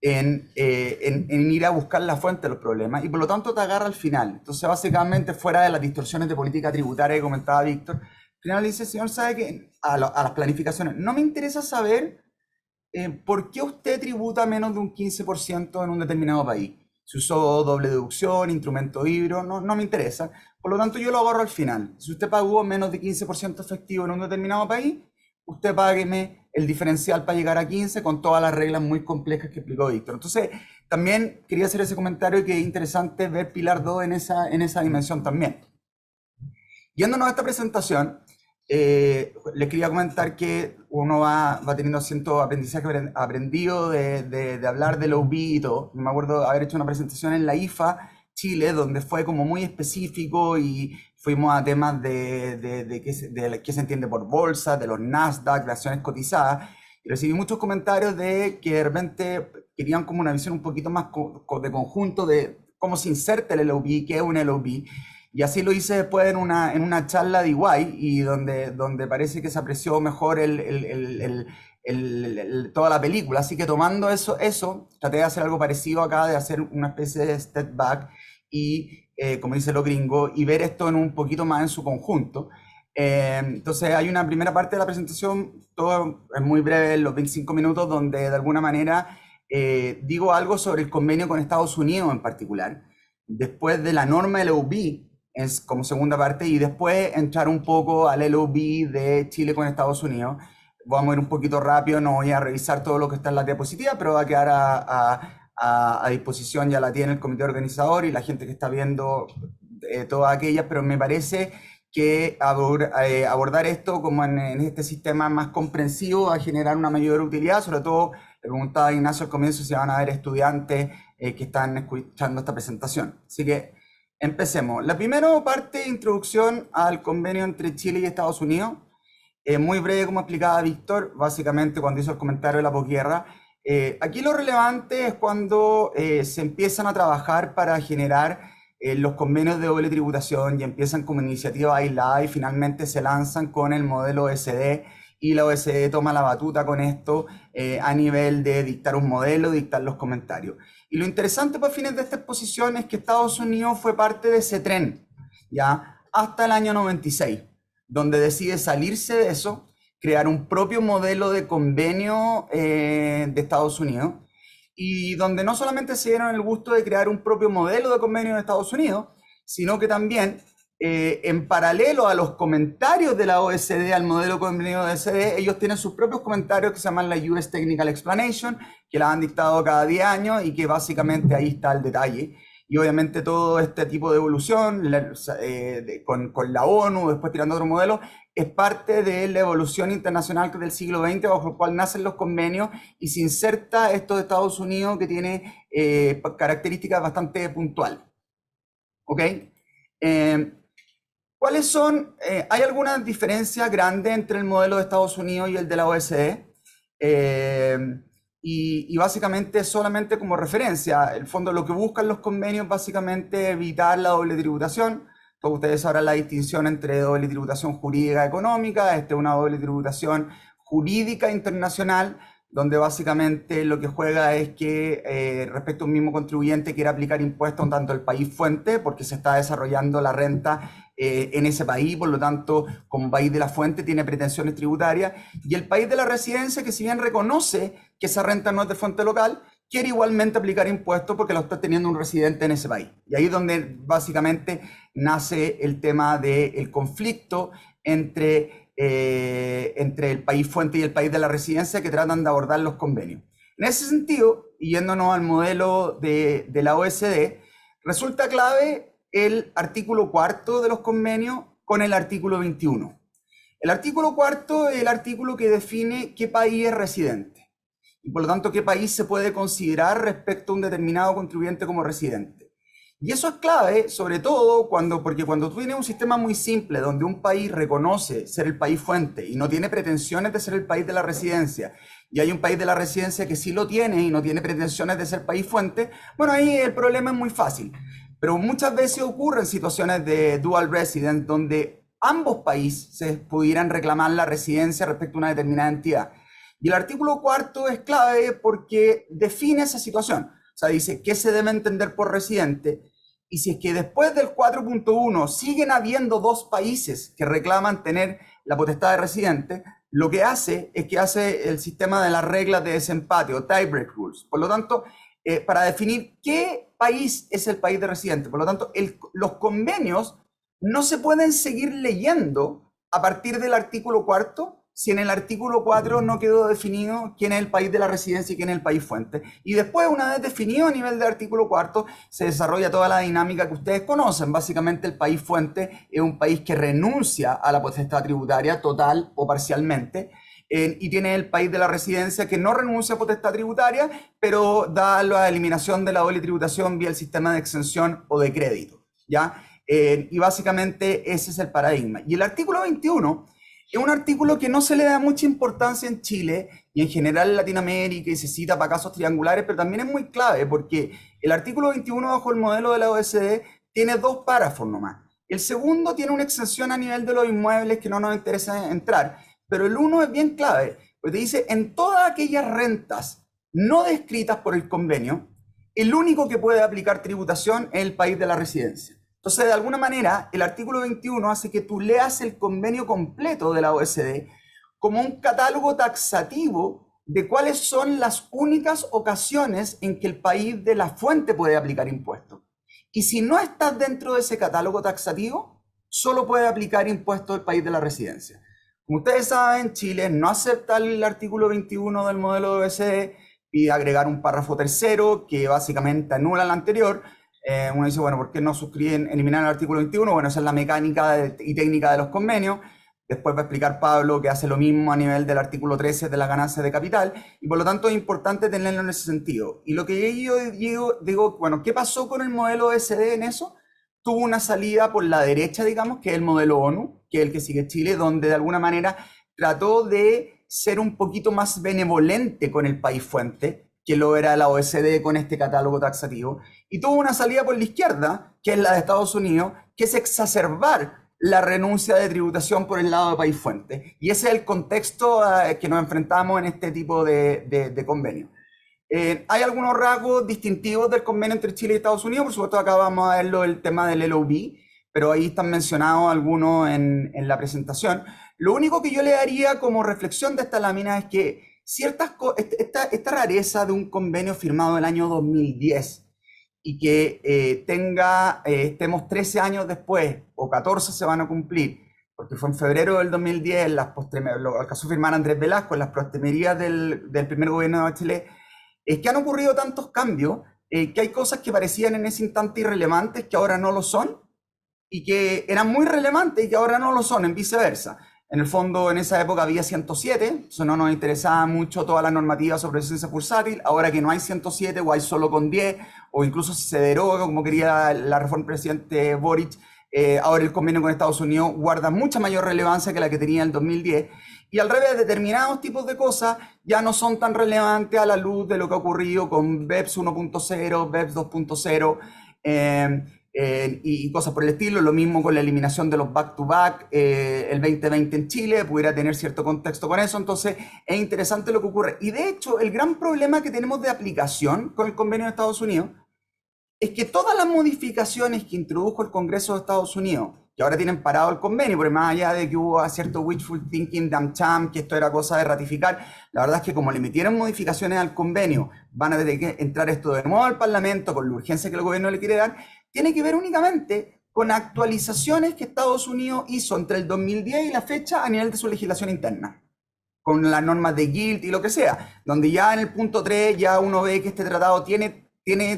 en ir a buscar la fuente de los problemas y por lo tanto te agarra al final. Entonces, básicamente, fuera de las distorsiones de política tributaria que comentaba Víctor, al final dice, señor, sabe que a las planificaciones, no me interesa saber por qué usted tributa menos de un 15% en un determinado país. Si usó doble deducción, instrumento híbrido, no me interesa. Por lo tanto, yo lo agarro al final. Si usted pagó menos de 15% efectivo en un determinado país, usted págueme el diferencial para llegar a 15 con todas las reglas muy complejas que explicó Víctor. Entonces, también quería hacer ese comentario que es interesante ver Pilar 2 en esa dimensión también. Yéndonos a esta presentación, les quería comentar que uno va teniendo cierto aprendizaje aprendido de hablar del OB y todo. Me acuerdo haber hecho una presentación en la IFA Chile, donde fue como muy específico y fuimos a temas de qué se entiende por bolsa, de los Nasdaq, de acciones cotizadas, y recibí muchos comentarios de que de repente querían como una visión un poquito más de conjunto de cómo se inserta el LOB, qué es un LOB. Y así lo hice después en una charla de EY, y donde parece que se apreció mejor toda la película. Así que tomando eso, traté de hacer algo parecido acá, de hacer una especie de step back y, como dicen los gringos, y ver esto en un poquito más en su conjunto. Entonces hay una primera parte de la presentación, todo es muy breve, los 25 minutos, donde de alguna manera digo algo sobre el convenio con Estados Unidos en particular. Después de la norma LOB, es como segunda parte, y después entrar un poco al LOB de Chile con Estados Unidos. Vamos a ir un poquito rápido, no voy a revisar todo lo que está en la diapositiva, pero va a quedar a disposición, ya la tiene el comité organizador y la gente que está viendo todas aquellas, pero me parece que abordar esto como en este sistema más comprensivo va a generar una mayor utilidad. Sobre todo, le preguntaba a Ignacio al comienzo si van a haber estudiantes que están escuchando esta presentación. Así que empecemos. La primera parte, introducción al convenio entre Chile y Estados Unidos. Muy breve, como explicaba Víctor, básicamente cuando hizo el comentario de la posguerra. Aquí lo relevante es cuando se empiezan a trabajar para generar los convenios de doble tributación y empiezan como iniciativa aislada y finalmente se lanzan con el modelo OECD, y la OECD toma la batuta con esto a nivel de dictar un modelo, dictar los comentarios. Y lo interesante para fines de esta exposición es que Estados Unidos fue parte de ese tren, ¿ya? Hasta el año 96, donde decide salirse de eso, crear un propio modelo de convenio de Estados Unidos, y donde no solamente se dieron el gusto de crear un propio modelo de convenio de Estados Unidos, sino que también en paralelo a los comentarios de la OECD, al modelo de convenio de OECD, ellos tienen sus propios comentarios que se llaman la US Technical Explanation, que la han dictado cada 10 años y que básicamente ahí está el detalle. Y obviamente todo este tipo de evolución con la ONU, después tirando otro modelo, es parte de la evolución internacional del siglo XX, bajo el cual nacen los convenios y se inserta esto de Estados Unidos, que tiene características bastante puntuales. ¿Ok? ¿Cuáles son? ¿Hay alguna diferencia grande entre el modelo de Estados Unidos y el de la OECD? Y básicamente, solamente como referencia, el fondo lo que buscan los convenios básicamente es evitar la doble tributación. Todos ustedes sabrán la distinción entre doble tributación jurídica y económica. Esta es una doble tributación jurídica internacional, donde básicamente lo que juega es que respecto a un mismo contribuyente quiere aplicar impuestos tanto al país fuente, porque se está desarrollando la renta en ese país, por lo tanto, como país de la fuente tiene pretensiones tributarias, y el país de la residencia, que si bien reconoce que esa renta no es de fuente local, quiere igualmente aplicar impuestos porque lo está teniendo un residente en ese país. Y ahí es donde básicamente nace el tema del conflicto entre el país fuente y el país de la residencia, que tratan de abordar los convenios. En ese sentido, y yéndonos al modelo de la OECD, resulta clave el artículo 4 de los convenios con el artículo 21. El artículo cuarto es el artículo que define qué país es residente y por lo tanto qué país se puede considerar respecto a un determinado contribuyente como residente. Y eso es clave, sobre todo porque cuando tú tienes un sistema muy simple donde un país reconoce ser el país fuente y no tiene pretensiones de ser el país de la residencia, y hay un país de la residencia que sí lo tiene y no tiene pretensiones de ser país fuente, bueno, ahí el problema es muy fácil. Pero muchas veces ocurren situaciones de dual resident donde ambos países pudieran reclamar la residencia respecto a una determinada entidad. Y el artículo cuarto es clave porque define esa situación. O sea, dice qué se debe entender por residente. Y si es que después del 4.1 siguen habiendo dos países que reclaman tener la potestad de residente, lo que hace es que hace el sistema de las reglas de desempate o tiebreak rules. Por lo tanto, para definir qué país es el país de residente. Por lo tanto, los convenios no se pueden seguir leyendo a partir del artículo cuarto si en el artículo 4 no quedó definido quién es el país de la residencia y quién es el país fuente. Y después, una vez definido a nivel del artículo 4, se desarrolla toda la dinámica que ustedes conocen. Básicamente, el país fuente es un país que renuncia a la potestad tributaria total o parcialmente, y tiene el país de la residencia que no renuncia a potestad tributaria, pero da la eliminación de la doble tributación vía el sistema de exención o de crédito, ¿ya? Y básicamente ese es el paradigma. Y el artículo 21 es un artículo que no se le da mucha importancia en Chile y en general en Latinoamérica y se cita para casos triangulares, pero también es muy clave porque el artículo 21 bajo el modelo de la OECD tiene dos párrafos nomás. El segundo tiene una exención a nivel de los inmuebles que no nos interesa entrar, pero el uno es bien clave, porque te dice en todas aquellas rentas no descritas por el convenio, el único que puede aplicar tributación es el país de la residencia. Entonces, de alguna manera, el artículo 21 hace que tú leas el convenio completo de la OECD como un catálogo taxativo de cuáles son las únicas ocasiones en que el país de la fuente puede aplicar impuestos. Y si no estás dentro de ese catálogo taxativo, solo puede aplicar impuestos el país de la residencia. Como ustedes saben, Chile no acepta el artículo 21 del modelo de OECD, pide agregar un párrafo tercero que básicamente anula el anterior. Uno dice, bueno, ¿por qué no suscriben, eliminar el artículo 21? Bueno, esa es la mecánica y técnica de los convenios. Después va a explicar Pablo que hace lo mismo a nivel del artículo 13 de las ganancias de capital, y por lo tanto es importante tenerlo en ese sentido. Y lo que yo digo, bueno, ¿qué pasó con el modelo SD en eso? Tuvo una salida por la derecha, digamos, que es el modelo ONU, que es el que sigue Chile, donde de alguna manera trató de ser un poquito más benevolente con el país fuente, que lo era la OECD con este catálogo taxativo, y tuvo una salida por la izquierda, que es la de Estados Unidos, que es exacerbar la renuncia de tributación por el lado de país fuente. Y ese es el contexto que nos enfrentamos en este tipo de convenio. Hay algunos rasgos distintivos del convenio entre Chile y Estados Unidos. Por supuesto, acá vamos a verlo el tema del LOB, pero ahí están mencionados algunos en la presentación. Lo único que yo le daría como reflexión de esta lámina es que esta rareza de un convenio firmado el año 2010 y que estemos 13 años después, o 14 se van a cumplir, porque fue en febrero del 2010, lo alcanzó a firmar Andrés Velasco en las postrimerías del primer gobierno de Bachelet, es que han ocurrido tantos cambios, que hay cosas que parecían en ese instante irrelevantes que ahora no lo son, y que eran muy relevantes y que ahora no lo son, en viceversa. En el fondo, en esa época había 107, eso no nos interesaba mucho toda la normativa sobre licencia bursátil. Ahora que no hay 107 o hay solo con 10, o incluso si se deroga, como quería la reforma del presidente Boric, ahora el convenio con Estados Unidos guarda mucha mayor relevancia que la que tenía en el 2010. Y al revés, determinados tipos de cosas ya no son tan relevantes a la luz de lo que ha ocurrido con BEPS 1.0, BEPS 2.0, y cosas por el estilo. Lo mismo con la eliminación de los back-to-back, el 2020 en Chile, pudiera tener cierto contexto con eso. Entonces es interesante lo que ocurre. Y de hecho, el gran problema que tenemos de aplicación con el convenio de Estados Unidos es que todas las modificaciones que introdujo el Congreso de Estados Unidos, que ahora tienen parado el convenio, porque más allá de que hubo cierto wishful thinking de AmCham, que esto era cosa de ratificar, la verdad es que como le metieron modificaciones al convenio, van a tener que entrar esto de nuevo al Parlamento con la urgencia que el gobierno le quiere dar, tiene que ver únicamente con actualizaciones que Estados Unidos hizo entre el 2010 y la fecha a nivel de su legislación interna, con las normas de GILT y lo que sea, donde ya en el punto 3 ya uno ve que este tratado tiene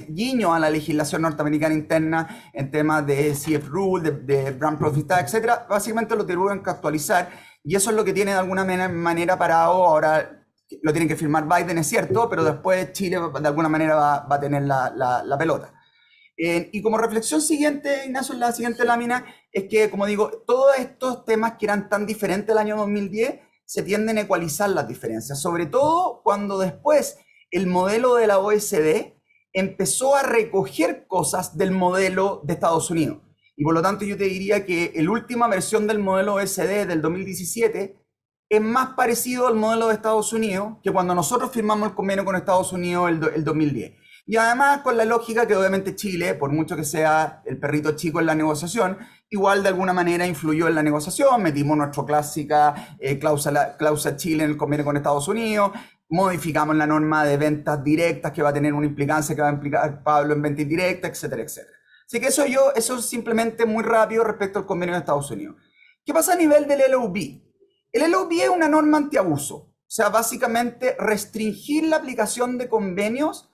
guiño a la legislación norteamericana interna en temas de CF Rule, de Brand Profit Tax, etc. Básicamente lo tuvieron que actualizar y eso es lo que tiene de alguna manera parado. Ahora lo tienen que firmar Biden, es cierto, pero después Chile de alguna manera va a tener la pelota. Y como reflexión siguiente, Ignacio, en la siguiente lámina, es que, como digo, todos estos temas que eran tan diferentes el año 2010 se tienden a ecualizar las diferencias, sobre todo cuando después el modelo de la OECD empezó a recoger cosas del modelo de Estados Unidos. Y por lo tanto yo te diría que la última versión del modelo OECD del 2017 es más parecido al modelo de Estados Unidos que cuando nosotros firmamos el convenio con Estados Unidos el 2010. Y además con la lógica que obviamente Chile, por mucho que sea el perrito chico en la negociación, igual de alguna manera influyó en la negociación, metimos nuestra clásica cláusula Chile en el convenio con Estados Unidos, modificamos la norma de ventas directas que va a tener una implicancia que va a implicar Pablo en venta indirecta, etcétera, etcétera. Así que eso es simplemente muy rápido respecto al convenio de Estados Unidos. ¿Qué pasa a nivel del LOB? El LOB es una norma antiabuso, o sea, básicamente restringir la aplicación de convenios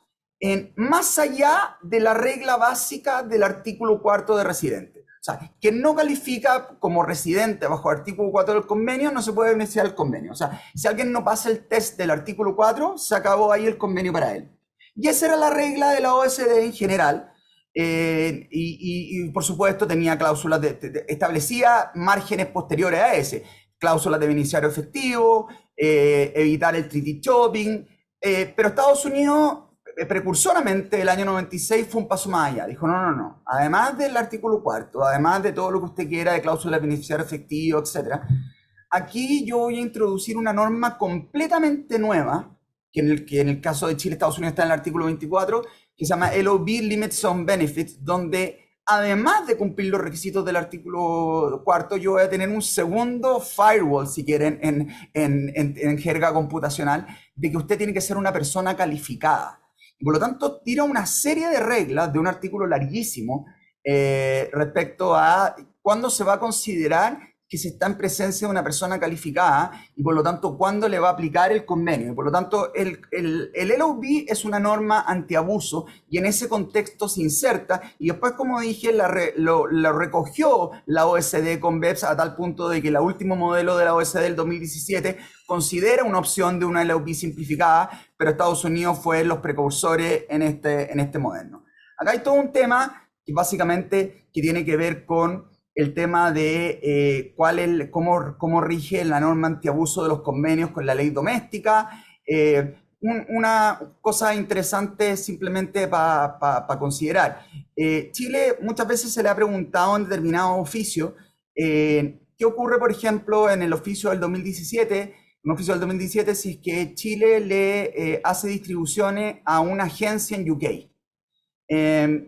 más allá de la regla básica del artículo 4 de residente. O sea, quien no califica como residente bajo el artículo 4 del convenio no se puede beneficiar del convenio. O sea, si alguien no pasa el test del artículo 4, se acabó ahí el convenio para él. Y esa era la regla de la OECD en general. Y por supuesto tenía cláusulas, establecía márgenes posteriores a ese. Cláusulas de beneficiario efectivo, evitar el treaty shopping. Pero Estados Unidos precursoramente el año 96 fue un paso más allá. Dijo, no. Además del artículo 4, además de todo lo que usted quiera de cláusula de beneficiario efectivo, etc., aquí yo voy a introducir una norma completamente nueva, que en el caso de Chile, Estados Unidos está en el artículo 24, que se llama LOB Limits on Benefits, donde además de cumplir los requisitos del artículo 4, yo voy a tener un segundo firewall, si quieren, en jerga computacional, de que usted tiene que ser una persona calificada. Por lo tanto, tira una serie de reglas de un artículo larguísimo respecto a cuándo se va a considerar que se está en presencia de una persona calificada y por lo tanto cuándo le va a aplicar el convenio. Y por lo tanto, el LOB es una norma antiabuso y en ese contexto se inserta y después, como dije, lo recogió la OECD con BEPS a tal punto de que el último modelo de la OECD del 2017 considera una opción de una LOB simplificada, pero Estados Unidos fue los precursores en este modelo. Acá hay todo un tema que básicamente tiene que ver con el tema de cómo rige la norma antiabuso de los convenios con la ley doméstica. Una cosa interesante simplemente para considerar. Chile muchas veces se le ha preguntado en determinados oficios qué ocurre, por ejemplo, en el oficio del 2017, un oficio del 2017, si es que Chile le hace distribuciones a una agencia en UK.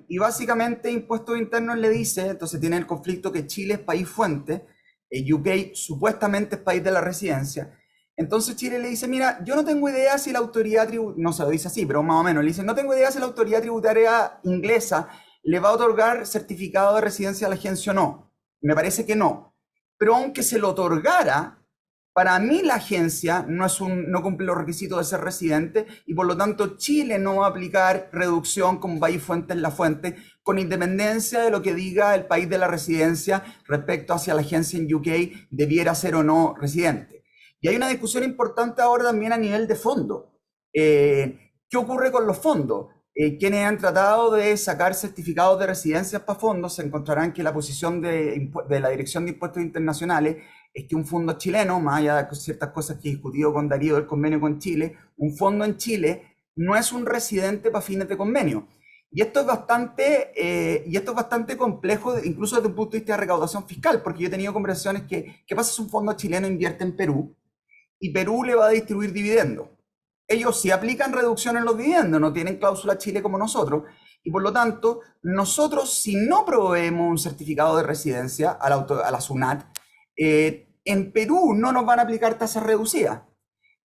Y básicamente Impuestos Internos le dice, entonces tiene el conflicto que Chile es país fuente, UK supuestamente es país de la residencia, entonces Chile le dice, mira, yo no tengo idea si la autoridad tributaria, no se lo dice así, pero más o menos, le dice, no tengo idea si la autoridad tributaria inglesa le va a otorgar certificado de residencia a la agencia o no, me parece que no, pero aunque se lo otorgara, para mí la agencia no cumple los requisitos de ser residente y por lo tanto Chile no va a aplicar reducción como país fuente en la fuente con independencia de lo que diga el país de la residencia respecto hacia la agencia en UK debiera ser o no residente. Y hay una discusión importante ahora también a nivel de fondo. ¿Qué ocurre con los fondos? Quienes han tratado de sacar certificados de residencias para fondos se encontrarán que la posición de la Dirección de Impuestos Internacionales es que un fondo chileno, más allá de ciertas cosas que he discutido con Darío del convenio con Chile, un fondo en Chile no es un residente para fines de convenio. Y esto es bastante complejo, incluso desde un punto de vista de recaudación fiscal, porque yo he tenido conversaciones que, ¿qué pasa si un fondo chileno invierte en Perú y Perú le va a distribuir dividendos? Ellos sí aplican reducción en los dividendos, no tienen cláusula Chile como nosotros, y por lo tanto, nosotros si no proveemos un certificado de residencia a la SUNAT, en Perú no nos van a aplicar tasas reducidas.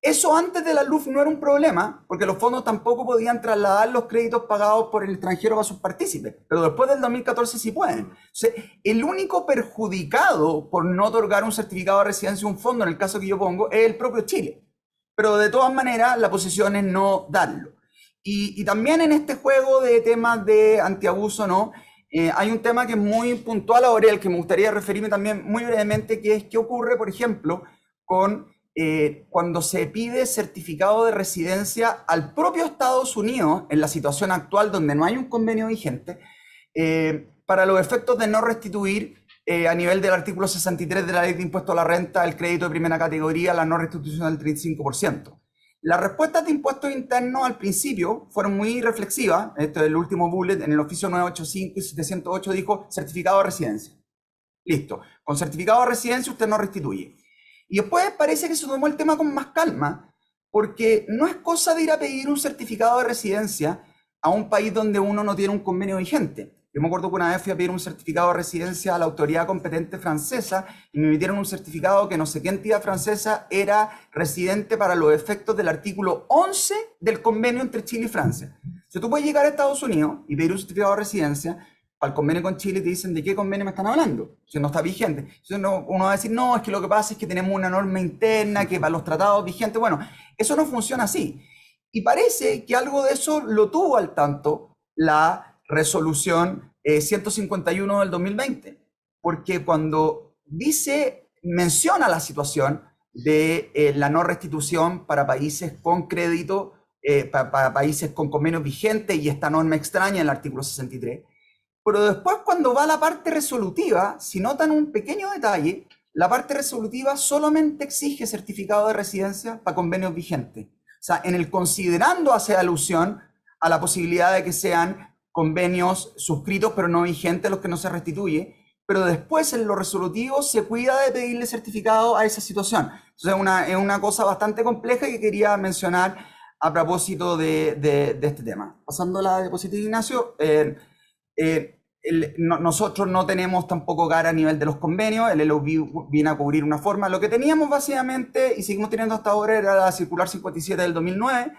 Eso antes de la LUF no era un problema, porque los fondos tampoco podían trasladar los créditos pagados por el extranjero a sus partícipes, pero después del 2014 sí pueden. O sea, el único perjudicado por no otorgar un certificado de residencia a un fondo, en el caso que yo pongo, es el propio Chile. Pero de todas maneras, la posición es no darlo. Y también en este juego de temas de antiabuso, ¿no? Hay un tema que es muy puntual ahora, al que me gustaría referirme también muy brevemente, que es qué ocurre, por ejemplo, con cuando se pide certificado de residencia al propio Estados Unidos, en la situación actual donde no hay un convenio vigente, para los efectos de no restituir a nivel del artículo 63 de la Ley de Impuesto a la Renta el crédito de primera categoría, la no restitución del 35%. Las respuestas de impuestos internos al principio fueron muy reflexivas. Esto es el último bullet, en el oficio 985 y 708 dijo certificado de residencia. Listo, con certificado de residencia usted no restituye. Y después parece que se tomó el tema con más calma, porque no es cosa de ir a pedir un certificado de residencia a un país donde uno no tiene un convenio vigente. Yo me acuerdo que una vez fui a pedir un certificado de residencia a la autoridad competente francesa y me emitieron un certificado que no sé qué entidad francesa era residente para los efectos del artículo 11 del convenio entre Chile y Francia. Si tú puedes llegar a Estados Unidos y pedir un certificado de residencia, al convenio con Chile te dicen de qué convenio me están hablando, si no está vigente. Entonces uno va a decir, no, es que lo que pasa es que tenemos una norma interna que para los tratados vigentes, bueno, eso no funciona así. Y parece que algo de eso lo tuvo al tanto la resolución 151 del 2020, porque cuando menciona la situación de la no restitución para países con crédito, para países con convenios vigentes y esta norma extraña en el artículo 63, pero después cuando va a la parte resolutiva, si notan un pequeño detalle, la parte resolutiva solamente exige certificado de residencia para convenios vigentes. O sea, en el considerando hace alusión a la posibilidad de que sean convenios suscritos pero no vigentes los que no se restituye, pero después en lo resolutivo se cuida de pedirle certificado a esa situación. Entonces es una cosa bastante compleja que quería mencionar a propósito de este tema. Pasando a la diapositiva, Ignacio, nosotros no tenemos tampoco cara a nivel de los convenios, el LOB viene a cubrir una forma. Lo que teníamos básicamente, y seguimos teniendo hasta ahora, era la circular 57 del 2009,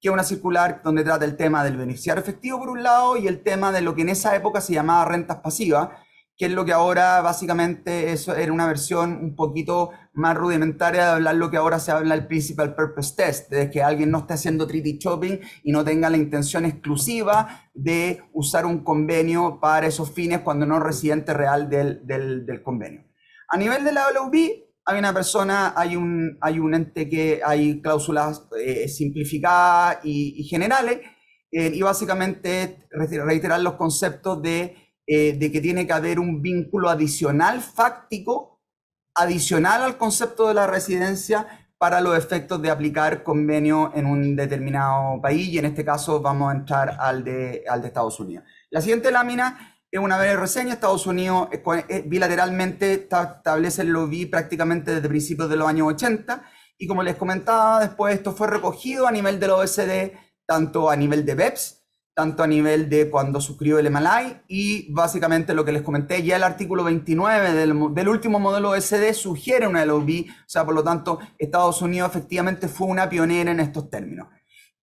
que es una circular donde trata el tema del beneficiario efectivo por un lado y el tema de lo que en esa época se llamaba rentas pasivas, que es lo que ahora básicamente eso era una versión un poquito más rudimentaria de hablar lo que ahora se habla el Principal Purpose Test, de que alguien no esté haciendo treaty shopping y no tenga la intención exclusiva de usar un convenio para esos fines cuando no es residente real del convenio. A nivel de la LOB, hay una persona, hay un ente que hay cláusulas simplificadas y generales, y básicamente reiterar los conceptos de que tiene que haber un vínculo adicional fáctico, adicional al concepto de la residencia para los efectos de aplicar convenio en un determinado país, y en este caso vamos a entrar al de Estados Unidos. La siguiente lámina es una breve reseña. Estados Unidos bilateralmente establece el LOB prácticamente desde principios de los años 80, y como les comentaba, después esto fue recogido a nivel de la OECD, tanto a nivel de BEPS, tanto a nivel de cuando suscribió el MLI, y básicamente lo que les comenté, ya el artículo 29 del último modelo OECD sugiere una LOB, o sea, por lo tanto, Estados Unidos efectivamente fue una pionera en estos términos.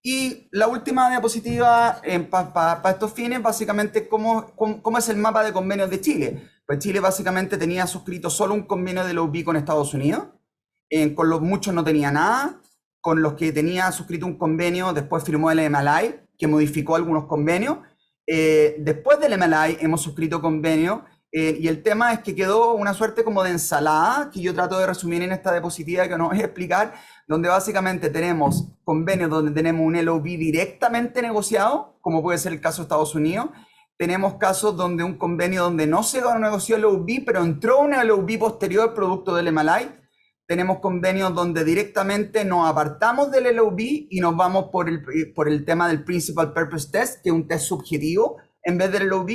Y la última diapositiva para estos fines, básicamente, ¿cómo es el mapa de convenios de Chile? Pues Chile básicamente tenía suscrito solo un convenio de LOB con Estados Unidos, con los muchos no tenía nada, con los que tenía suscrito un convenio, después firmó el MLI, que modificó algunos convenios. Después del MLI hemos suscrito convenios, y el tema es que quedó una suerte como de ensalada, que yo trato de resumir en esta diapositiva que no voy a explicar, donde básicamente tenemos convenios donde tenemos un LOB directamente negociado, como puede ser el caso de Estados Unidos. Tenemos casos donde un convenio donde no se negoció el LOB, pero entró una LOB posterior producto del MLI. Tenemos convenios donde directamente nos apartamos del LOB y nos vamos por el tema del Principal Purpose Test, que es un test subjetivo en vez del LOB,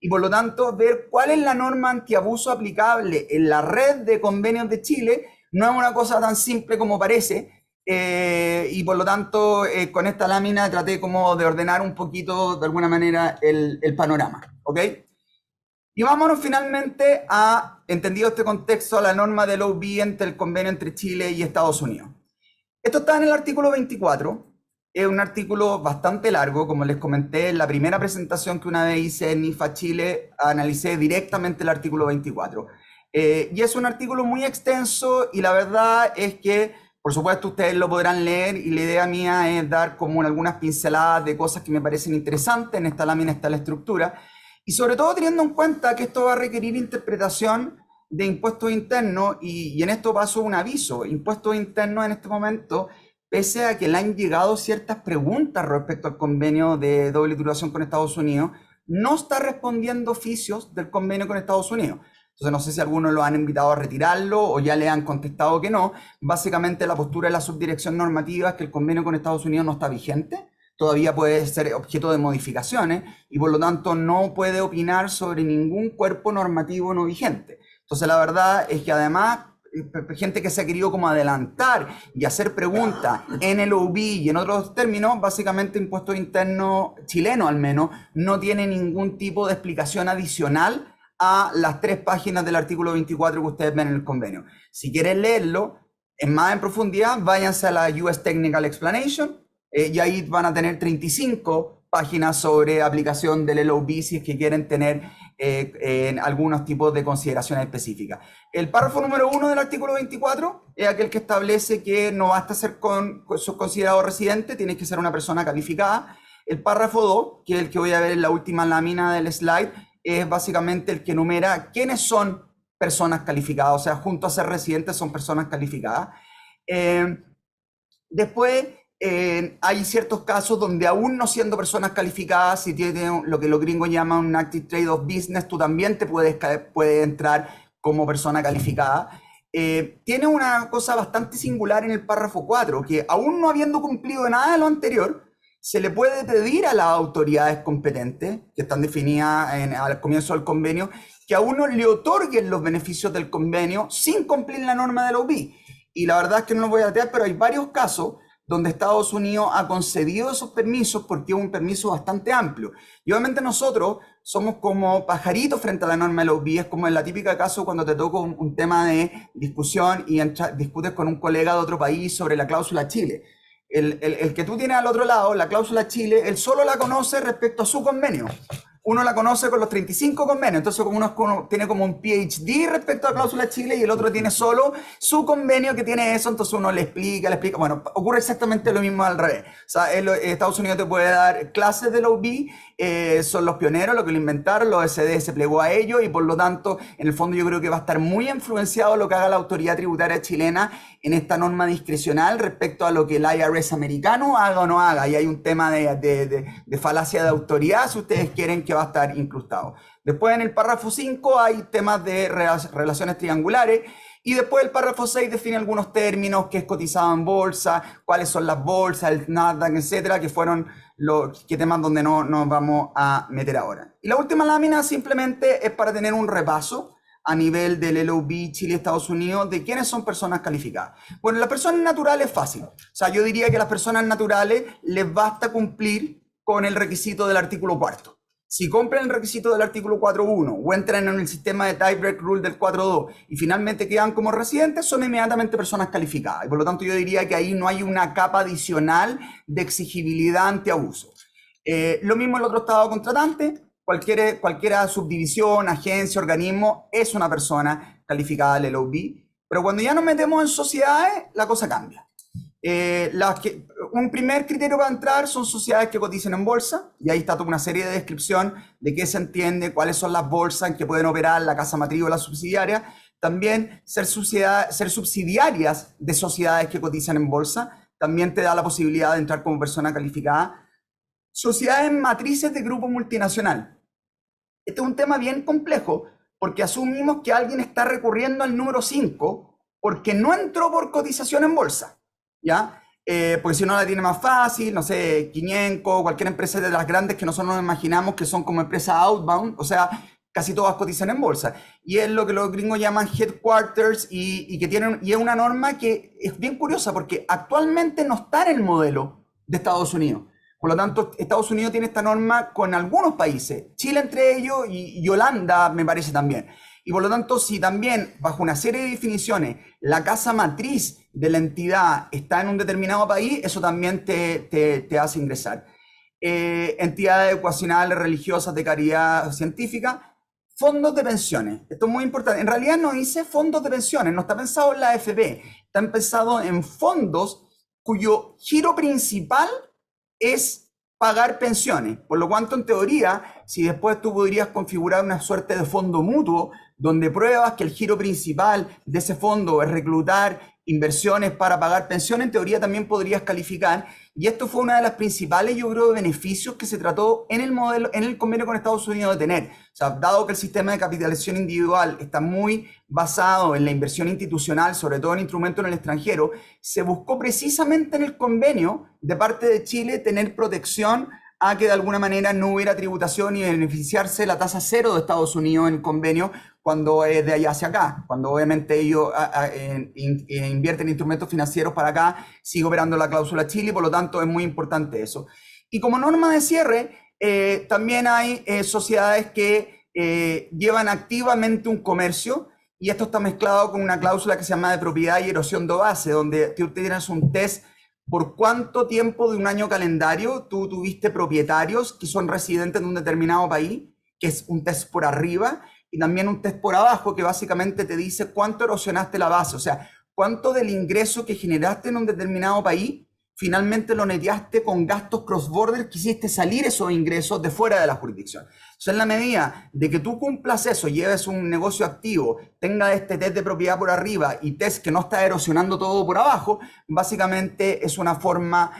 y por lo tanto ver cuál es la norma antiabuso aplicable en la red de convenios de Chile no es una cosa tan simple como parece, y por lo tanto con esta lámina traté como de ordenar un poquito de alguna manera el panorama, ¿ok? Y vámonos finalmente a, entendido este contexto, a la norma del LOB entre el convenio entre Chile y Estados Unidos. Esto está en el artículo 24, es un artículo bastante largo, como les comenté en la primera presentación que una vez hice en IFA Chile, analicé directamente el artículo 24. Y es un artículo muy extenso, y la verdad es que, por supuesto, ustedes lo podrán leer, y la idea mía es dar como algunas pinceladas de cosas que me parecen interesantes. En esta lámina está la estructura. Y sobre todo teniendo en cuenta que esto va a requerir interpretación de impuestos internos, y en esto paso un aviso, impuestos internos en este momento, pese a que le han llegado ciertas preguntas respecto al convenio de doble tributación con Estados Unidos, no está respondiendo oficios del convenio con Estados Unidos. Entonces no sé si algunos lo han invitado a retirarlo o ya le han contestado que no. Básicamente la postura de la subdirección normativa es que el convenio con Estados Unidos no está vigente, todavía puede ser objeto de modificaciones y por lo tanto no puede opinar sobre ningún cuerpo normativo no vigente. Entonces la verdad es que además gente que se ha querido como adelantar y hacer preguntas en el OB y en otros términos, básicamente impuestos internos chileno al menos, no tiene ningún tipo de explicación adicional a las 3 páginas del artículo 24 que ustedes ven en el convenio. Si quieren leerlo más en profundidad, váyanse a la US Technical Explanation y ahí van a tener 35 páginas sobre aplicación del LOB si es que quieren tener en algunos tipos de consideraciones específicas. El párrafo número 1 del artículo 24 es aquel que establece que no basta ser considerado residente, tienes que ser una persona calificada. El párrafo 2, que es el que voy a ver en la última lámina del slide, es básicamente el que enumera quiénes son personas calificadas, o sea, junto a ser residentes son personas calificadas. Después, hay ciertos casos donde aún no siendo personas calificadas, si tienes lo que los gringos llaman un Active Trade of Business, tú también te puedes entrar como persona calificada. Tiene una cosa bastante singular en el párrafo 4, que aún no habiendo cumplido nada de lo anterior, se le puede pedir a las autoridades competentes, que están definidas al comienzo del convenio, que a uno le otorguen los beneficios del convenio sin cumplir la norma del OB. Y la verdad es que no lo voy a detallar, pero hay varios casos donde Estados Unidos ha concedido esos permisos porque es un permiso bastante amplio. Y obviamente nosotros somos como pajaritos frente a la norma de la OB, es como en la típica caso cuando te toca un tema de discusión y discutes con un colega de otro país sobre la cláusula Chile. El que tú tienes al otro lado, la cláusula Chile, él solo la conoce respecto a su convenio. Uno la conoce con los 35 convenios, entonces uno tiene como un PhD respecto a la cláusula Chile y el otro tiene solo su convenio que tiene eso, entonces uno le explica, bueno, ocurre exactamente lo mismo al revés. O sea, Estados Unidos te puede dar clases de la OB, son los pioneros, los que lo inventaron, los SD se plegó a ellos y por lo tanto, en el fondo yo creo que va a estar muy influenciado lo que haga la autoridad tributaria chilena en esta norma discrecional respecto a lo que el IRS americano haga o no haga. Y hay un tema de falacia de autoridad, si ustedes quieren, que va a estar incrustado. Después en el párrafo 5 hay temas de relaciones triangulares y después el párrafo 6 define algunos términos, qué es cotizado en bolsa, cuáles son las bolsas, el Nasdaq, etcétera, que fueron los temas donde no nos vamos a meter ahora. Y la última lámina simplemente es para tener un repaso a nivel del LOB Chile-Estados Unidos de quiénes son personas calificadas. Bueno, las personas naturales es fácil. O sea, yo diría que a las personas naturales les basta cumplir con el requisito del artículo 4. Si cumplen el requisito del artículo 4.1 o entran en el sistema de tiebreak rule del 4.2 y finalmente quedan como residentes, son inmediatamente personas calificadas. Y por lo tanto yo diría que ahí no hay una capa adicional de exigibilidad ante abuso. Lo mismo el otro estado contratante. Cualquiera subdivisión, agencia, organismo es una persona calificada del LOB, pero cuando ya nos metemos en sociedades, la cosa cambia. Un primer criterio para entrar son sociedades que cotizan en bolsa, y ahí está toda una serie de descripción de qué se entiende, cuáles son las bolsas en que pueden operar la casa matriz o la subsidiaria. También ser subsidiarias de sociedades que cotizan en bolsa también te da la posibilidad de entrar como persona calificada. Sociedades matrices de grupo multinacional. Este es un tema bien complejo porque asumimos que alguien está recurriendo al número 5 porque no entró por cotización en bolsa, ¿ya? Porque si no la tiene más fácil, no sé, Quiñenco, cualquier empresa de las grandes que nosotros nos imaginamos que son como empresas outbound, o sea, casi todas cotizan en bolsa. Y es lo que los gringos llaman headquarters y es una norma que es bien curiosa porque actualmente no está en el modelo de Estados Unidos. Por lo tanto, Estados Unidos tiene esta norma con algunos países, Chile entre ellos y Holanda me parece también. Y por lo tanto, si también bajo una serie de definiciones la casa matriz de la entidad está en un determinado país, eso también te hace ingresar. Entidades ecuacionales, religiosas, de caridad científica, fondos de pensiones. Esto es muy importante. En realidad no dice fondos de pensiones, no está pensado en la AFP, está pensado en fondos cuyo giro principal es pagar pensiones, por lo cuanto en teoría, si después tú podrías configurar una suerte de fondo mutuo, donde pruebas que el giro principal de ese fondo es reclutar inversiones para pagar pensiones, en teoría también podrías calificar. Y esto fue una de las principales, yo creo, beneficios que se trató en el modelo, en el convenio con Estados Unidos de tener. O sea, dado que el sistema de capitalización individual está muy basado en la inversión institucional, sobre todo en instrumentos en el extranjero, se buscó precisamente en el convenio de parte de Chile tener protección a que de alguna manera no hubiera tributación y beneficiarse la tasa cero de Estados Unidos en el convenio cuando es de allá hacia acá. Cuando obviamente ellos invierten instrumentos financieros para acá, sigue operando la cláusula Chile y por lo tanto es muy importante eso. Y como norma de cierre, también hay sociedades que llevan activamente un comercio y esto está mezclado con una cláusula que se llama de propiedad y erosión de base, donde tú tienes un test por cuánto tiempo de un año calendario tú tuviste propietarios que son residentes de un determinado país, que es un test por arriba, y también un test por abajo que básicamente te dice cuánto erosionaste la base, o sea, cuánto del ingreso que generaste en un determinado país finalmente lo neteaste con gastos cross-border que hiciste salir esos ingresos de fuera de la jurisdicción. O sea, en la medida de que tú cumplas eso, lleves un negocio activo, tenga este test de propiedad por arriba y test que no está erosionando todo por abajo, básicamente es una forma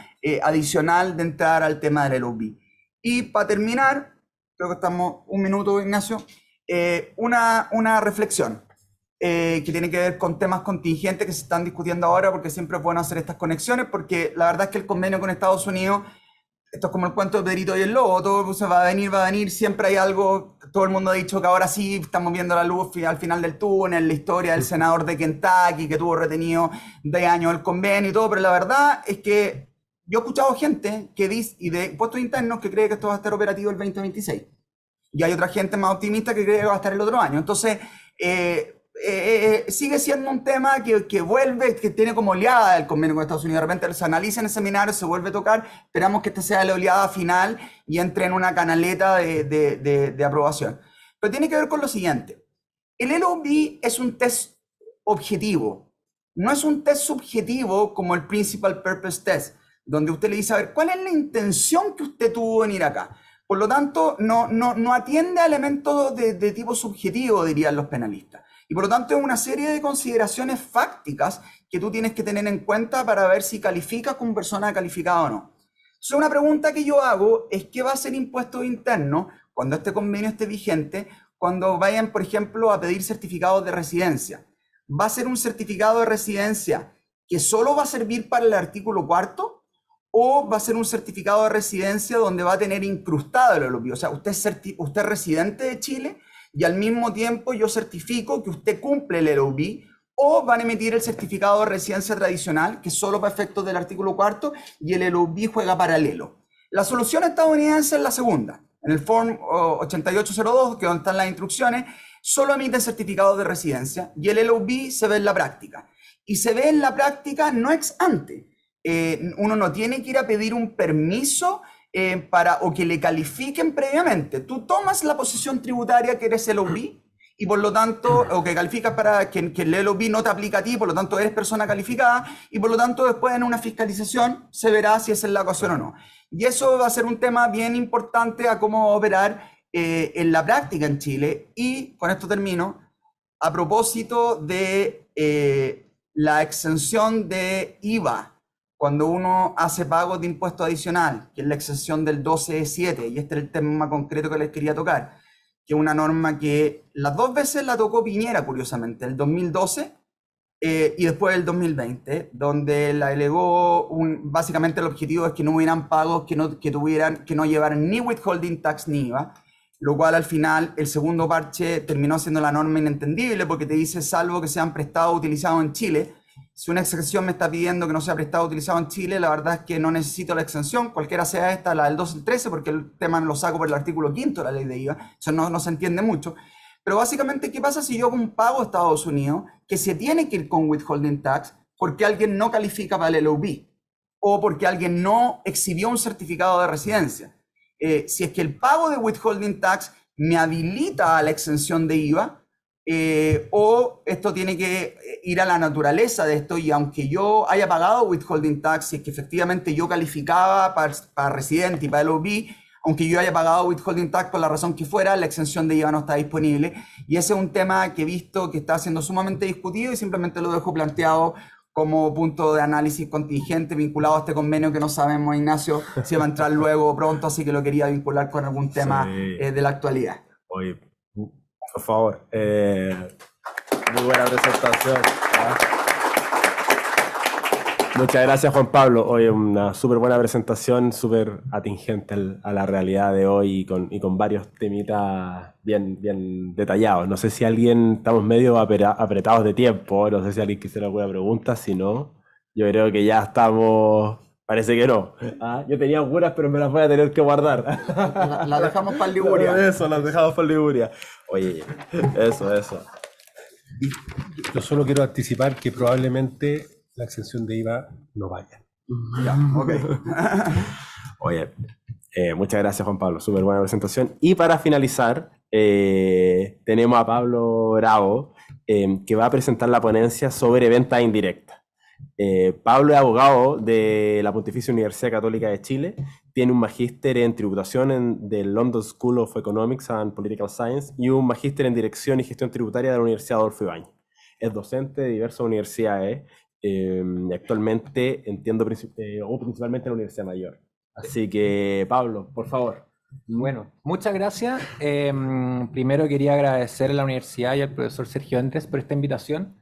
adicional de entrar al tema del LOB. Y para terminar, creo que estamos un minuto, Ignacio, una reflexión que tiene que ver con temas contingentes que se están discutiendo ahora, porque siempre es bueno hacer estas conexiones, porque la verdad es que el convenio con Estados Unidos, esto es como el cuento de Pedrito y el lobo, todo se va a venir, siempre hay algo, todo el mundo ha dicho que ahora sí estamos viendo la luz al final del túnel, la historia del senador de Kentucky que tuvo retenido 10 años el convenio y todo, pero la verdad es que yo he escuchado gente que dice, y de puestos internos, que cree que esto va a estar operativo el 2026. Y hay otra gente más optimista que cree que va a estar el otro año. Entonces, sigue siendo un tema que vuelve, que tiene como oleada el convenio con Estados Unidos. De repente se analiza en el seminario, se vuelve a tocar. Esperamos que esta sea la oleada final y entre en una canaleta de aprobación. Pero tiene que ver con lo siguiente. El LOB es un test objetivo. No es un test subjetivo como el Principal Purpose Test, donde usted le dice, a ver, ¿cuál es la intención que usted tuvo en ir acá? Por lo tanto, no atiende a elementos de tipo subjetivo, dirían los penalistas. Y por lo tanto es una serie de consideraciones fácticas que tú tienes que tener en cuenta para ver si calificas como persona calificada o no. Entonces una pregunta que yo hago es ¿qué va a ser impuesto interno cuando este convenio esté vigente, cuando vayan, por ejemplo, a pedir certificados de residencia? ¿Va a ser un certificado de residencia que solo va a servir para el artículo 4? ¿O va a ser un certificado de residencia donde va a tener incrustado el LOB? O sea, usted es residente de Chile y al mismo tiempo yo certifico que usted cumple el LOB, o van a emitir el certificado de residencia tradicional, que es solo para efectos del artículo 4, y el LOB juega paralelo. La solución estadounidense es la segunda. En el Form 8802, que donde están las instrucciones, solo emite certificados de residencia y el LOB se ve en la práctica. Y se ve en la práctica no ex ante. Uno no tiene que ir a pedir un permiso o que le califiquen previamente. Tú tomas la posición tributaria que eres LOB y por lo tanto, o que calificas para que el LOB no te aplica a ti, por lo tanto eres persona calificada y por lo tanto después en una fiscalización se verá si esa es la ocasión o no. Y eso va a ser un tema bien importante a cómo operar en la práctica en Chile. Y con esto termino. A propósito de la exención de IVA, cuando uno hace pagos de impuesto adicional, que es la exención del 12.7, y este es el tema concreto que les quería tocar, que es una norma que las dos veces la tocó Piñera, curiosamente, el 2012 y después el 2020, donde la delegó, básicamente el objetivo es que no hubieran pagos que no llevaran ni withholding tax ni IVA, lo cual al final el segundo parche terminó siendo la norma inentendible porque te dice salvo que sean prestados o utilizados en Chile. Si una exención me está pidiendo que no sea prestado o utilizado en Chile, la verdad es que no necesito la exención, cualquiera sea esta, la del 12 al 13, porque el tema lo saco por el artículo 5 de la ley de IVA, eso no se entiende mucho. Pero básicamente, ¿qué pasa si yo hago un pago a Estados Unidos que se tiene que ir con withholding tax porque alguien no califica para el LOB o porque alguien no exhibió un certificado de residencia? Si es que el pago de withholding tax me habilita a la exención de IVA, o esto tiene que ir a la naturaleza de esto, y aunque yo haya pagado withholding tax, si es que efectivamente yo calificaba para residente y para el LOB, aunque yo haya pagado withholding tax por la razón que fuera, la exención de IVA no está disponible. Y ese es un tema que he visto que está siendo sumamente discutido y simplemente lo dejo planteado como punto de análisis contingente vinculado a este convenio que no sabemos, Ignacio, si va a entrar luego o pronto, así que lo quería vincular con algún tema de la actualidad. Oye, por favor, muy buena presentación. Muchas gracias, Juan Pablo. Hoy una súper buena presentación, súper atingente a la realidad de hoy y con varios temitas bien detallados. No sé si estamos medio apretados de tiempo, no sé si alguien quisiera alguna pregunta, si no, yo creo que ya estamos, parece que no. Yo tenía algunas, pero me las voy a tener que guardar. Las dejamos para el Liguria. Eso, las dejamos para el Liguria. Oye, eso. Yo solo quiero anticipar que probablemente la exención de IVA no vaya. Ya, ok. Oye, muchas gracias, Juan Pablo, súper buena presentación. Y para finalizar, tenemos a Pablo Bravo, que va a presentar la ponencia sobre ventas indirectas. Pablo es abogado de la Pontificia Universidad Católica de Chile, tiene un magíster en tributación del London School of Economics and Political Science y un magíster en dirección y gestión tributaria de la Universidad Adolfo Ibáñez. Es docente de diversas universidades, actualmente entiendo principalmente en la Universidad Mayor. Así que, Pablo, por favor. Bueno, muchas gracias. Primero quería agradecer a la universidad y al profesor Sergio Andrés por esta invitación.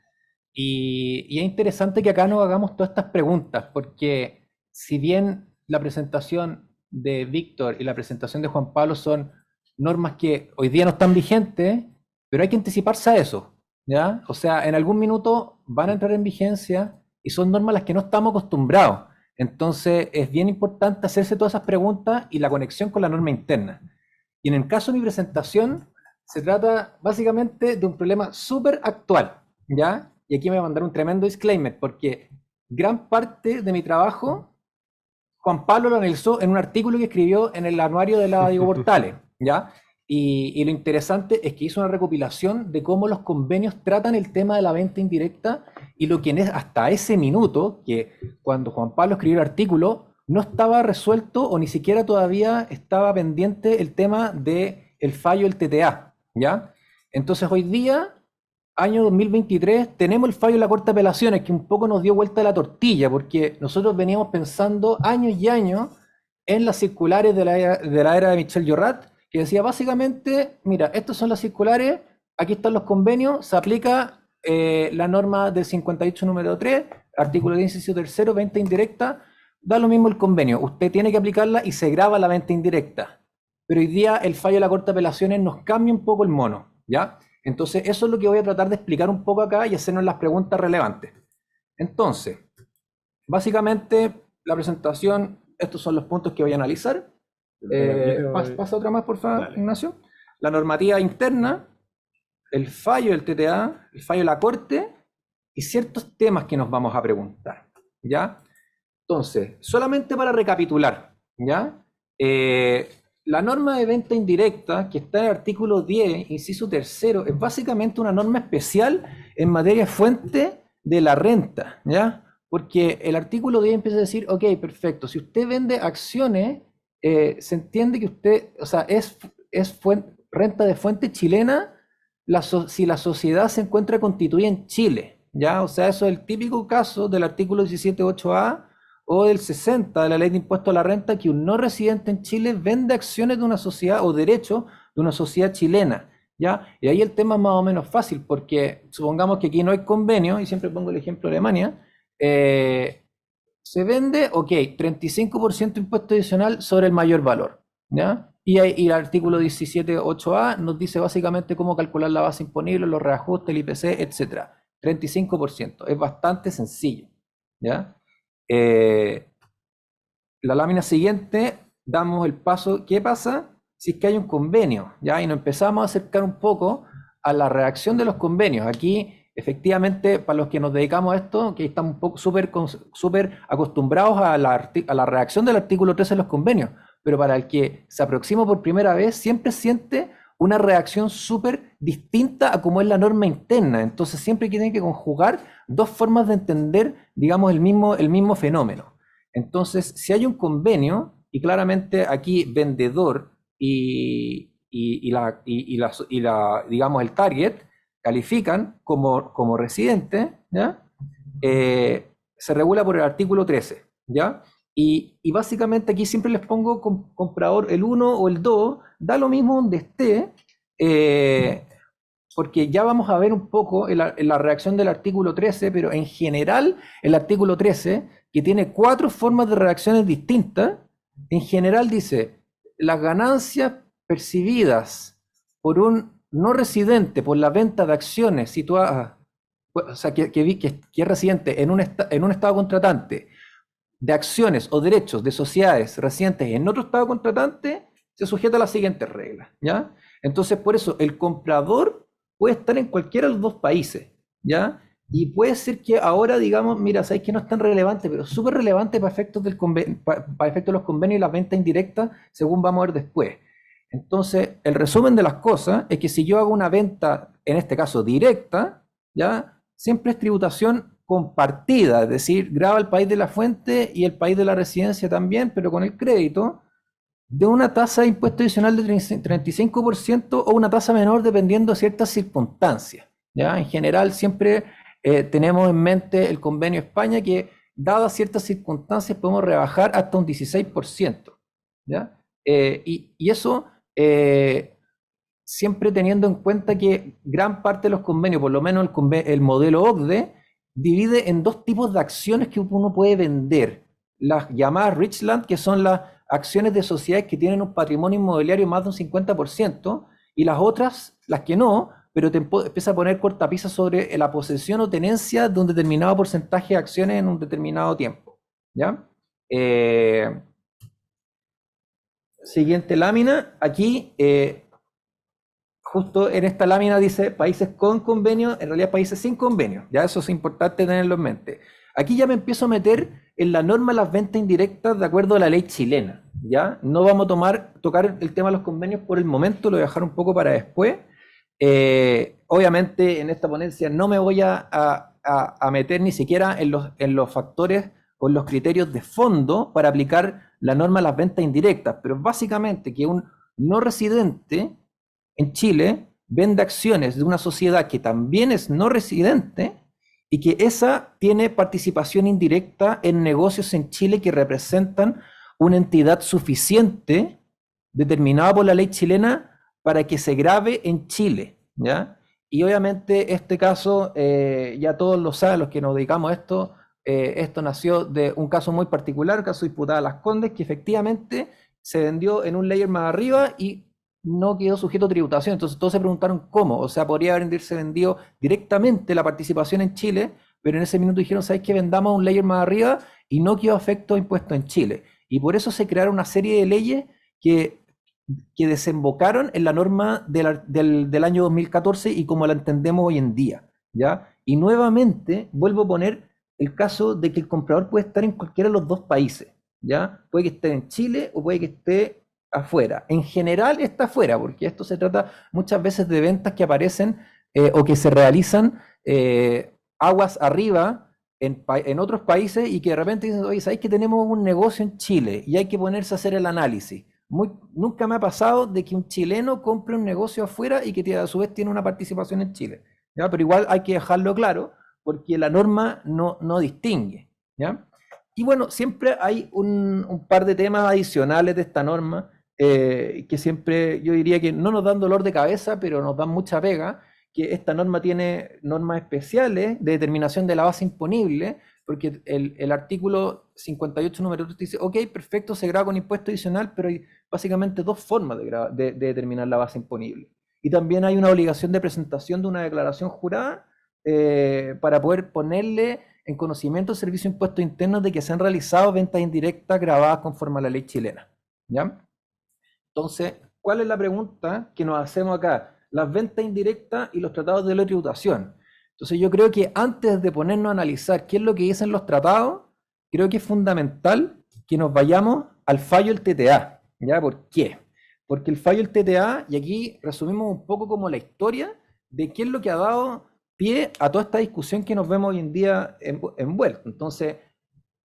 Y es interesante que acá nos hagamos todas estas preguntas, porque si bien la presentación de Víctor y la presentación de Juan Pablo son normas que hoy día no están vigentes, pero hay que anticiparse a eso, ¿ya? O sea, en algún minuto van a entrar en vigencia y son normas a las que no estamos acostumbrados. Entonces es bien importante hacerse todas esas preguntas y la conexión con la norma interna. Y en el caso de mi presentación, se trata básicamente de un problema súper actual, ¿ya? Y aquí me voy a mandar un tremendo disclaimer, porque gran parte de mi trabajo, Juan Pablo lo analizó en un artículo que escribió en el anuario de la Diego Portales, ¿ya? Y lo interesante es que hizo una recopilación de cómo los convenios tratan el tema de la venta indirecta y lo que es hasta ese minuto, que cuando Juan Pablo escribió el artículo, no estaba resuelto o ni siquiera todavía estaba pendiente el tema del fallo del TTA, ¿ya? Entonces hoy día, año 2023, tenemos el fallo de la Corte de Apelaciones que un poco nos dio vuelta la tortilla, porque nosotros veníamos pensando años y años en las circulares de la era de Michel Llorat, que decía básicamente, mira, estas son las circulares, aquí están los convenios, se aplica la norma del 58 número 3, artículo 10 inciso tercero, venta indirecta, da lo mismo el convenio, usted tiene que aplicarla y se graba la venta indirecta. Pero hoy día el fallo de la Corte de Apelaciones nos cambia un poco el mono, ¿ya? Entonces eso es lo que voy a tratar de explicar un poco acá y hacernos las preguntas relevantes. Entonces, básicamente la presentación, estos son los puntos que voy a analizar. Pasa otra más, por favor, Dale. Ignacio. La normativa interna, el fallo del TTA, el fallo de la Corte y ciertos temas que nos vamos a preguntar, ¿ya? Entonces, solamente para recapitular, ¿ya? La norma de venta indirecta, que está en el artículo 10, inciso tercero, es básicamente una norma especial en materia de fuente de la renta, ¿ya? Porque el artículo 10 empieza a decir, ok, perfecto, si usted vende acciones, se entiende que usted, o sea, es renta de fuente chilena si la sociedad se encuentra constituida en Chile, ¿ya? O sea, eso es el típico caso del artículo 17.8a o del 60 de la Ley de Impuesto a la Renta, que un no residente en Chile vende acciones de una sociedad o derechos de una sociedad chilena, ¿ya? Y ahí el tema es más o menos fácil, porque supongamos que aquí no hay convenio, y siempre pongo el ejemplo de Alemania, se vende, ok, 35% impuesto adicional sobre el mayor valor, ¿ya? Y el artículo 17.8a nos dice básicamente cómo calcular la base imponible, los reajustes, el IPC, etc. 35%, es bastante sencillo, ¿ya? La lámina siguiente, damos el paso, ¿qué pasa si es que hay un convenio? ¿Ya? Y nos empezamos a acercar un poco a la redacción de los convenios. Aquí, efectivamente, para los que nos dedicamos a esto, que estamos un poco súper acostumbrados a la redacción del artículo 13 de los convenios, pero para el que se aproxima por primera vez, siempre siente una redacción súper distinta a cómo es la norma interna. Entonces siempre tienen que conjugar dos formas de entender, digamos, el mismo fenómeno. Entonces, si hay un convenio, y claramente aquí vendedor digamos, el target califican como residente, ¿ya? Se regula por el artículo 13, ¿ya? Y básicamente aquí siempre les pongo comprador el 1 o el 2, da lo mismo donde esté, porque ya vamos a ver un poco en la redacción del artículo 13, pero en general el artículo 13, que tiene 4 formas de redacciones distintas, en general dice, las ganancias percibidas por un no residente por la venta de acciones situadas, o sea, que es residente en un estado contratante, de acciones o derechos de sociedades residentes en otro estado contratante, se sujeta a las siguientes reglas, ¿ya? Entonces, por eso, el comprador puede estar en cualquiera de los 2 países, ¿ya? Y puede ser que ahora digamos, mira, sabéis que no es tan relevante, pero súper relevante para efectos para efectos de los convenios y las ventas indirectas, según vamos a ver después. Entonces, el resumen de las cosas es que si yo hago una venta, en este caso directa, ¿ya? Siempre es tributación compartida, es decir, graba el país de la fuente y el país de la residencia también, pero con el crédito de una tasa de impuesto adicional de 35% o una tasa menor dependiendo de ciertas circunstancias, ¿ya? En general siempre tenemos en mente el convenio España que dadas ciertas circunstancias podemos rebajar hasta un 16%, ¿ya? Y eso siempre teniendo en cuenta que gran parte de los convenios, por lo menos el modelo OCDE, divide en 2 tipos de acciones que uno puede vender. Las llamadas Richland, que son las acciones de sociedades que tienen un patrimonio inmobiliario más de un 50%, y las otras, las que no, pero te empieza a poner cortapisas sobre la posesión o tenencia de un determinado porcentaje de acciones en un determinado tiempo, ¿ya? Siguiente lámina, aquí, justo en esta lámina dice países con convenio, en realidad países sin convenio, ya eso es importante tenerlo en mente. Aquí ya me empiezo a meter en la norma de las ventas indirectas de acuerdo a la ley chilena, ¿ya? No vamos a tocar el tema de los convenios por el momento, lo voy a dejar un poco para después. Obviamente en esta ponencia no me voy a meter ni siquiera en los factores o en los criterios de fondo para aplicar la norma de las ventas indirectas, pero básicamente que un no residente en Chile vende acciones de una sociedad que también es no residente y que esa tiene participación indirecta en negocios en Chile que representan una entidad suficiente determinada por la ley chilena para que se grave en Chile, ¿ya? Y obviamente este caso, ya todos lo saben, los que nos dedicamos a esto, esto nació de un caso muy particular, el caso Diputada Las Condes, que efectivamente se vendió en un layer más arriba y no quedó sujeto a tributación. Entonces todos se preguntaron cómo, o sea, podría haberse vendido directamente la participación en Chile, pero en ese minuto dijeron, ¿sabes qué? Vendamos un layer más arriba y no quedó afecto a impuestos en Chile. Y por eso se crearon una serie de leyes que desembocaron en la norma del año 2014 y como la entendemos hoy en día, ¿ya? Y nuevamente vuelvo a poner el caso de que el comprador puede estar en cualquiera de los 2 países, ¿ya? Puede que esté en Chile o puede que esté afuera. En general está afuera, porque esto se trata muchas veces de ventas que aparecen o que se realizan aguas arriba en otros países y que de repente dicen, oye, ¿sabéis que tenemos un negocio en Chile y hay que ponerse a hacer el análisis? Nunca me ha pasado de que un chileno compre un negocio afuera y que a su vez tiene una participación en Chile, ¿ya? Pero igual hay que dejarlo claro porque la norma no distingue, ¿ya? Y bueno, siempre hay un par de temas adicionales de esta norma que siempre yo diría que no nos dan dolor de cabeza, pero nos dan mucha pega, que esta norma tiene normas especiales de determinación de la base imponible, porque el artículo 58 número 3 dice, ok, perfecto, se graba con impuesto adicional, pero hay básicamente 2 formas de determinar la base imponible. Y también hay una obligación de presentación de una declaración jurada para poder ponerle en conocimiento al Servicio de Impuestos Internos de que se han realizado ventas indirectas grabadas conforme a la ley chilena, ¿ya? Entonces, ¿cuál es la pregunta que nos hacemos acá? Las ventas indirectas y los tratados de libre tributación. Entonces, yo creo que antes de ponernos a analizar qué es lo que dicen los tratados, creo que es fundamental que nos vayamos al fallo del TTA, ¿ya? ¿Por qué? Porque el fallo del TTA, y aquí resumimos un poco como la historia de qué es lo que ha dado pie a toda esta discusión que nos vemos hoy en día envuelta. Entonces,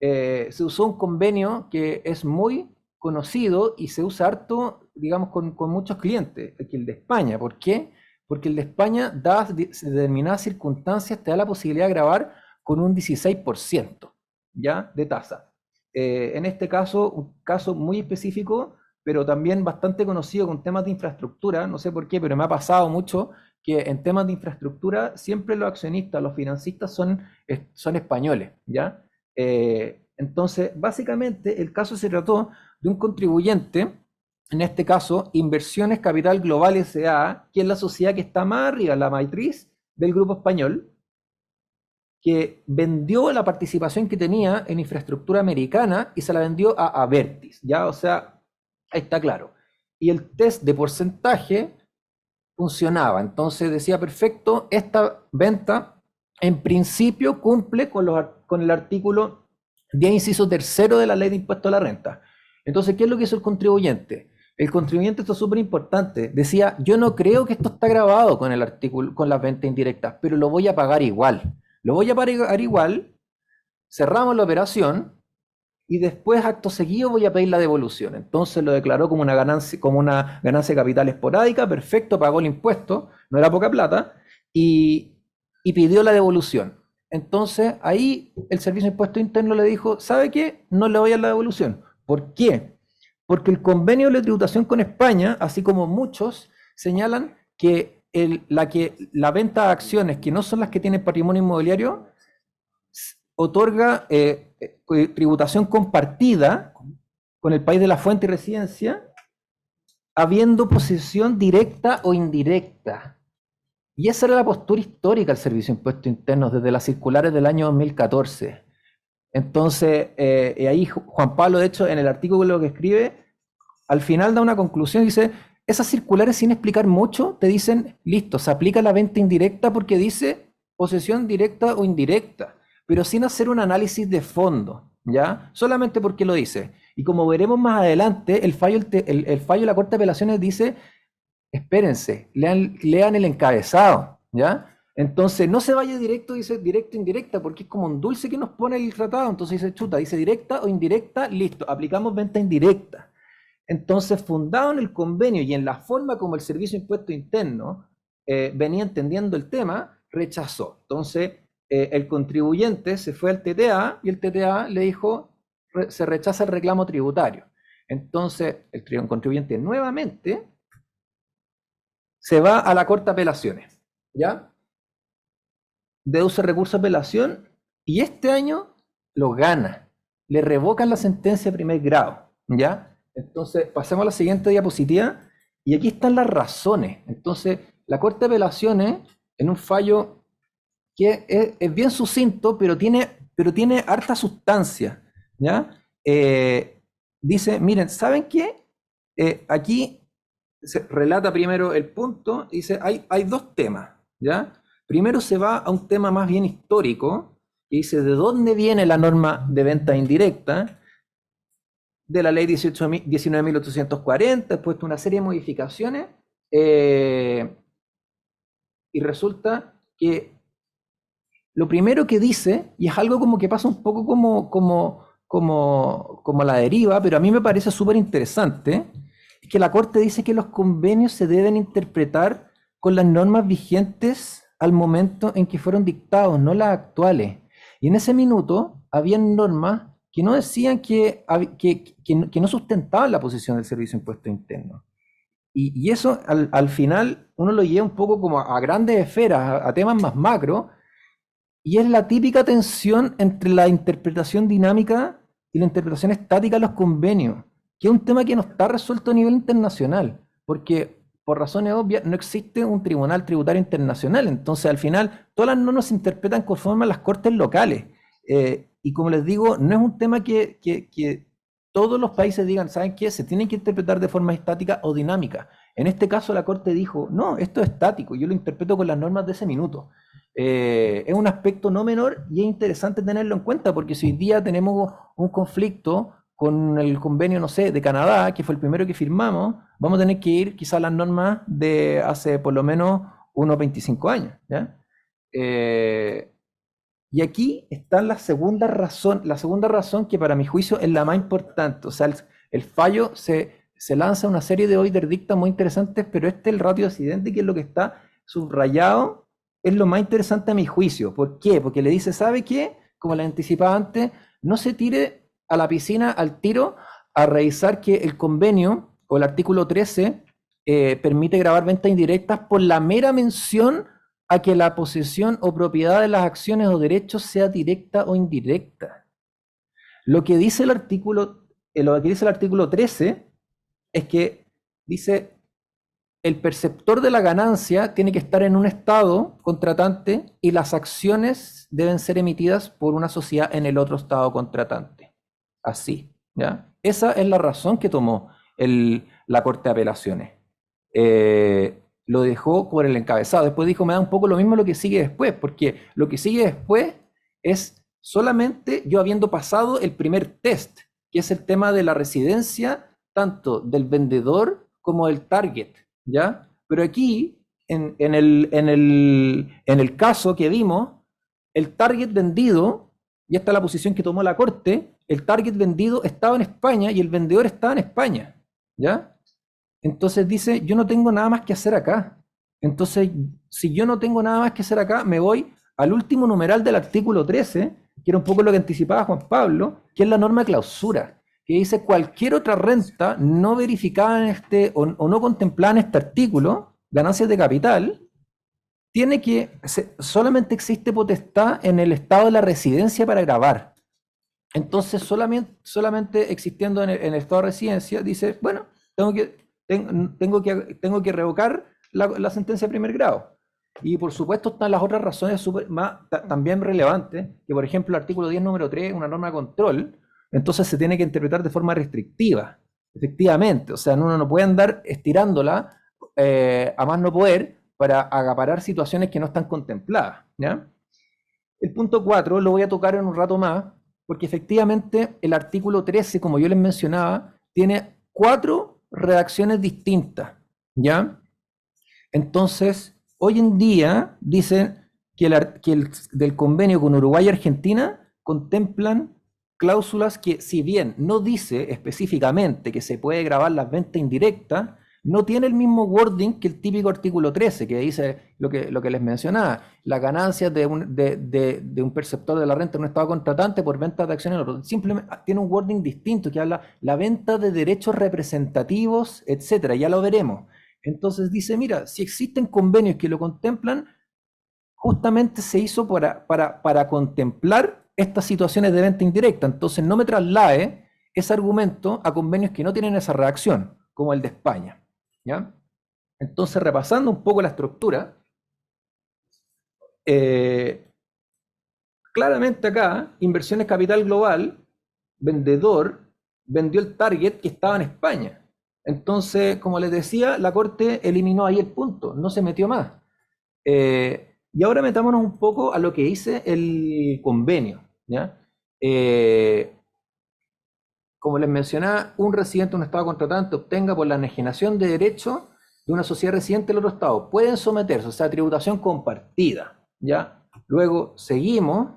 se usó un convenio que es muy conocido y se usa harto, digamos, con muchos clientes, que el de España. ¿Por qué? Porque el de España, dadas determinadas circunstancias, te da la posibilidad de grabar con un 16%, ¿ya? De tasa. En este caso, un caso muy específico, pero también bastante conocido con temas de infraestructura, no sé por qué, pero me ha pasado mucho que en temas de infraestructura siempre los accionistas, los financistas son españoles, ¿ya? Entonces, básicamente, el caso se trató de un contribuyente, en este caso, Inversiones Capital Global S.A., que es la sociedad que está más arriba, la matriz del grupo español, que vendió la participación que tenía en infraestructura americana y se la vendió a Abertis, ¿ya? O sea, ahí está claro. Y el test de porcentaje funcionaba. Entonces decía, perfecto, esta venta en principio cumple con el artículo 10, inciso tercero de la ley de impuesto a la renta. Entonces, ¿qué es lo que hizo el contribuyente? El contribuyente, esto es súper importante, decía, yo no creo que esto está grabado con el artículo, con las ventas indirectas, pero lo voy a pagar igual. Lo voy a pagar igual, cerramos la operación y después, acto seguido, voy a pedir la devolución. Entonces lo declaró como una ganancia de capital esporádica, perfecto, pagó el impuesto, no era poca plata, y pidió la devolución. Entonces ahí el Servicio de Impuesto Interno le dijo, ¿sabe qué? No le voy a dar la devolución. ¿Por qué? Porque el convenio de tributación con España, así como muchos, señalan que la venta de acciones que no son las que tienen patrimonio inmobiliario otorga tributación compartida con el país de la fuente y residencia, habiendo posesión directa o indirecta. Y esa era la postura histórica del Servicio de Impuestos Internos desde las circulares del año 2014. Entonces, ahí Juan Pablo, de hecho, en el artículo que escribe, al final da una conclusión y dice, esas circulares sin explicar mucho te dicen, listo, se aplica la venta indirecta porque dice posesión directa o indirecta, pero sin hacer un análisis de fondo, ¿ya? Solamente porque lo dice. Y como veremos más adelante, el fallo de la Corte de Apelaciones dice, espérense, lean el encabezado, ¿ya? Entonces, no se vaya directo, dice directo, indirecta, porque es como un dulce que nos pone el tratado. Entonces dice, chuta, dice directa o indirecta, listo, aplicamos venta indirecta. Entonces, fundado en el convenio y en la forma como el Servicio de Impuesto Interno venía entendiendo el tema, rechazó. Entonces, el contribuyente se fue al TTA y el TTA le dijo, se rechaza el reclamo tributario. Entonces, el contribuyente nuevamente se va a la Corte de Apelaciones, ¿ya? Deduce recurso de apelación y este año lo gana. Le revocan la sentencia de primer grado, ¿ya? Entonces, pasemos a la siguiente diapositiva y aquí están las razones. Entonces, la Corte de Apelaciones, en un fallo que es bien sucinto, pero tiene harta sustancia, ¿ya? Dice, miren, ¿saben qué? Aquí se relata primero el punto, dice, hay dos temas, ¿ya? Primero se va a un tema más bien histórico, que dice, ¿de dónde viene la norma de venta indirecta? De la ley 19.840, después de una serie de modificaciones, y resulta que lo primero que dice, y es algo como que pasa un poco como la deriva, pero a mí me parece súper interesante, es que la Corte dice que los convenios se deben interpretar con las normas vigentes al momento en que fueron dictados, no las actuales. Y en ese minuto habían normas que no decían que no sustentaban la posición del Servicio de Impuestos Internos. Y eso al final uno lo lleva un poco como a grandes esferas, a temas más macro, y es la típica tensión entre la interpretación dinámica y la interpretación estática de los convenios, que es un tema que no está resuelto a nivel internacional, porque por razones obvias no existe un tribunal tributario internacional, entonces al final todas las normas se interpretan conforme a las cortes locales, y como les digo, no es un tema que todos los países digan, ¿saben qué? Se tienen que interpretar de forma estática o dinámica. En este caso la Corte dijo, no, esto es estático, yo lo interpreto con las normas de ese minuto. Es un aspecto no menor y es interesante tenerlo en cuenta porque si hoy día tenemos un conflicto con el convenio, no sé, de Canadá, que fue el primero que firmamos, vamos a tener que ir quizás a las normas de hace por lo menos unos 25 años, ¿ya? Y aquí está la segunda razón que para mi juicio es la más importante. O sea, el fallo se lanza una serie de interdictas muy interesantes, pero el ratio accidente, que es lo que está subrayado, es lo más interesante a mi juicio. ¿Por qué? Porque le dice, ¿sabe qué? Como le anticipaba antes, no se tire a la piscina al tiro a revisar que el convenio o el artículo 13 permite grabar ventas indirectas por la mera mención a que la posesión o propiedad de las acciones o derechos sea directa o indirecta. Lo que dice el artículo 13 es que dice, el perceptor de la ganancia tiene que estar en un estado contratante y las acciones deben ser emitidas por una sociedad en el otro estado contratante. Así, ¿ya? Esa es la razón que tomó la Corte de Apelaciones. Lo dejó por el encabezado. Después dijo, me da un poco lo mismo lo que sigue después, porque lo que sigue después es solamente yo habiendo pasado el primer test, que es el tema de la residencia, tanto del vendedor como del target, ¿ya? Pero aquí, en el caso que vimos, el target vendido, y esta es la posición que tomó la Corte, el target vendido estaba en España y el vendedor estaba en España, ¿ya? Entonces dice, yo no tengo nada más que hacer acá. Entonces, si yo no tengo nada más que hacer acá, me voy al último numeral del artículo 13, que era un poco lo que anticipaba Juan Pablo, que es la norma de clausura, que dice cualquier otra renta no verificada en o no contemplada en este artículo, ganancias de capital, solamente existe potestad en el estado de la residencia para gravar. Entonces, solamente existiendo en el estado de residencia, dice, bueno, tengo que revocar la sentencia de primer grado. Y por supuesto están las otras razones también relevantes, que por ejemplo el artículo 10, número 3, una norma de control, entonces se tiene que interpretar de forma restrictiva, efectivamente. O sea, uno no puede andar estirándola a más no poder para acaparar situaciones que no están contempladas, ¿ya? El punto 4 lo voy a tocar en un rato más, porque efectivamente el artículo 13, como yo les mencionaba, tiene 4 redacciones distintas, ¿ya? Entonces, hoy en día dicen que del convenio con Uruguay y Argentina contemplan cláusulas que, si bien no dice específicamente que se puede grabar las ventas indirectas, no tiene el mismo wording que el típico artículo 13, que dice lo que les mencionaba, las ganancias de un perceptor de la renta en un estado contratante por ventas de acciones. Simplemente tiene un wording distinto que habla la venta de derechos representativos, etcétera. Ya lo veremos. Entonces dice, mira, si existen convenios que lo contemplan, justamente se hizo para contemplar estas situaciones de venta indirecta. Entonces no me traslade ese argumento a convenios que no tienen esa redacción, como el de España, ¿ya? Entonces, repasando un poco la estructura, claramente acá, inversiones capital global, vendedor, vendió el target que estaba en España. Entonces, como les decía, la Corte eliminó ahí el punto, no se metió más. Y ahora metámonos un poco a lo que dice el convenio, ¿ya? Como les mencionaba, un residente de un estado contratante obtenga por la enajenación de derechos de una sociedad residente del otro estado. Pueden someterse, o sea, tributación compartida, ¿ya? Luego seguimos.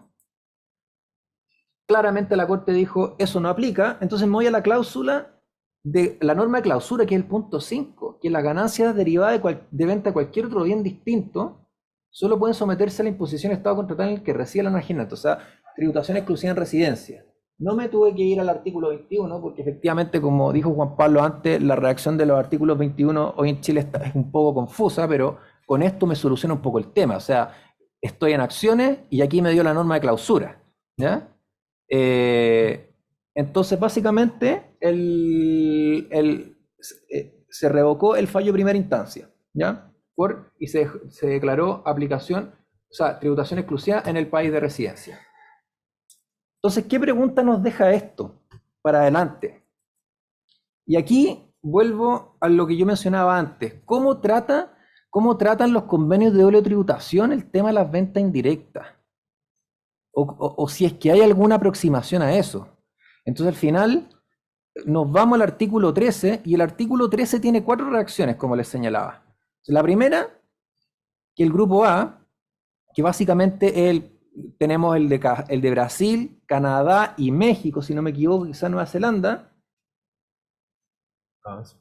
Claramente la Corte dijo, eso no aplica, entonces me voy a la cláusula de la norma de clausura, que es el punto 5, que las ganancias derivadas de venta de cualquier otro bien distinto solo pueden someterse a la imposición de estado contratante en el que reside el enajenante, o sea, tributación exclusiva en residencia. No me tuve que ir al artículo 21, porque efectivamente, como dijo Juan Pablo antes, la redacción de los artículos 21 hoy en Chile es un poco confusa, pero con esto me soluciona un poco el tema. O sea, estoy en acciones y aquí me dio la norma de clausura, ¿ya? Entonces, básicamente, se revocó el fallo de primera instancia, ¿ya? Y se declaró aplicación, o sea, tributación exclusiva en el país de residencia. Entonces, ¿qué pregunta nos deja esto para adelante? Y aquí vuelvo a lo que yo mencionaba antes. ¿Cómo tratan los convenios de doble tributación el tema de las ventas indirectas? O si es que hay alguna aproximación a eso. Entonces, al final, nos vamos al artículo 13, y el artículo 13 tiene 4 redacciones, como les señalaba. La primera, que el grupo A, que básicamente tenemos el de Brasil, Canadá y México, si no me equivoco, quizá Nueva Zelanda, Avanzo.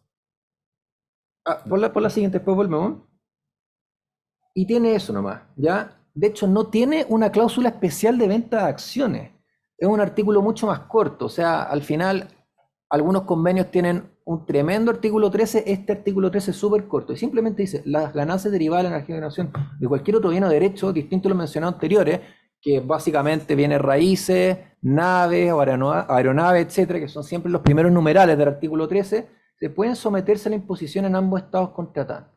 Por la siguiente, después volvemos. Y tiene eso nomás, ¿ya? De hecho, no tiene una cláusula especial de venta de acciones. Es un artículo mucho más corto. O sea, al final, algunos convenios tienen un tremendo artículo 13. Este artículo 13 es súper corto. Y simplemente dice, las ganancias derivadas de la energía de generación de cualquier otro bien o derecho, distinto a lo mencionado anteriores, que básicamente viene raíces, naves, o aeronaves, etcétera, que son siempre los primeros numerales del artículo 13, se pueden someterse a la imposición en ambos estados contratantes.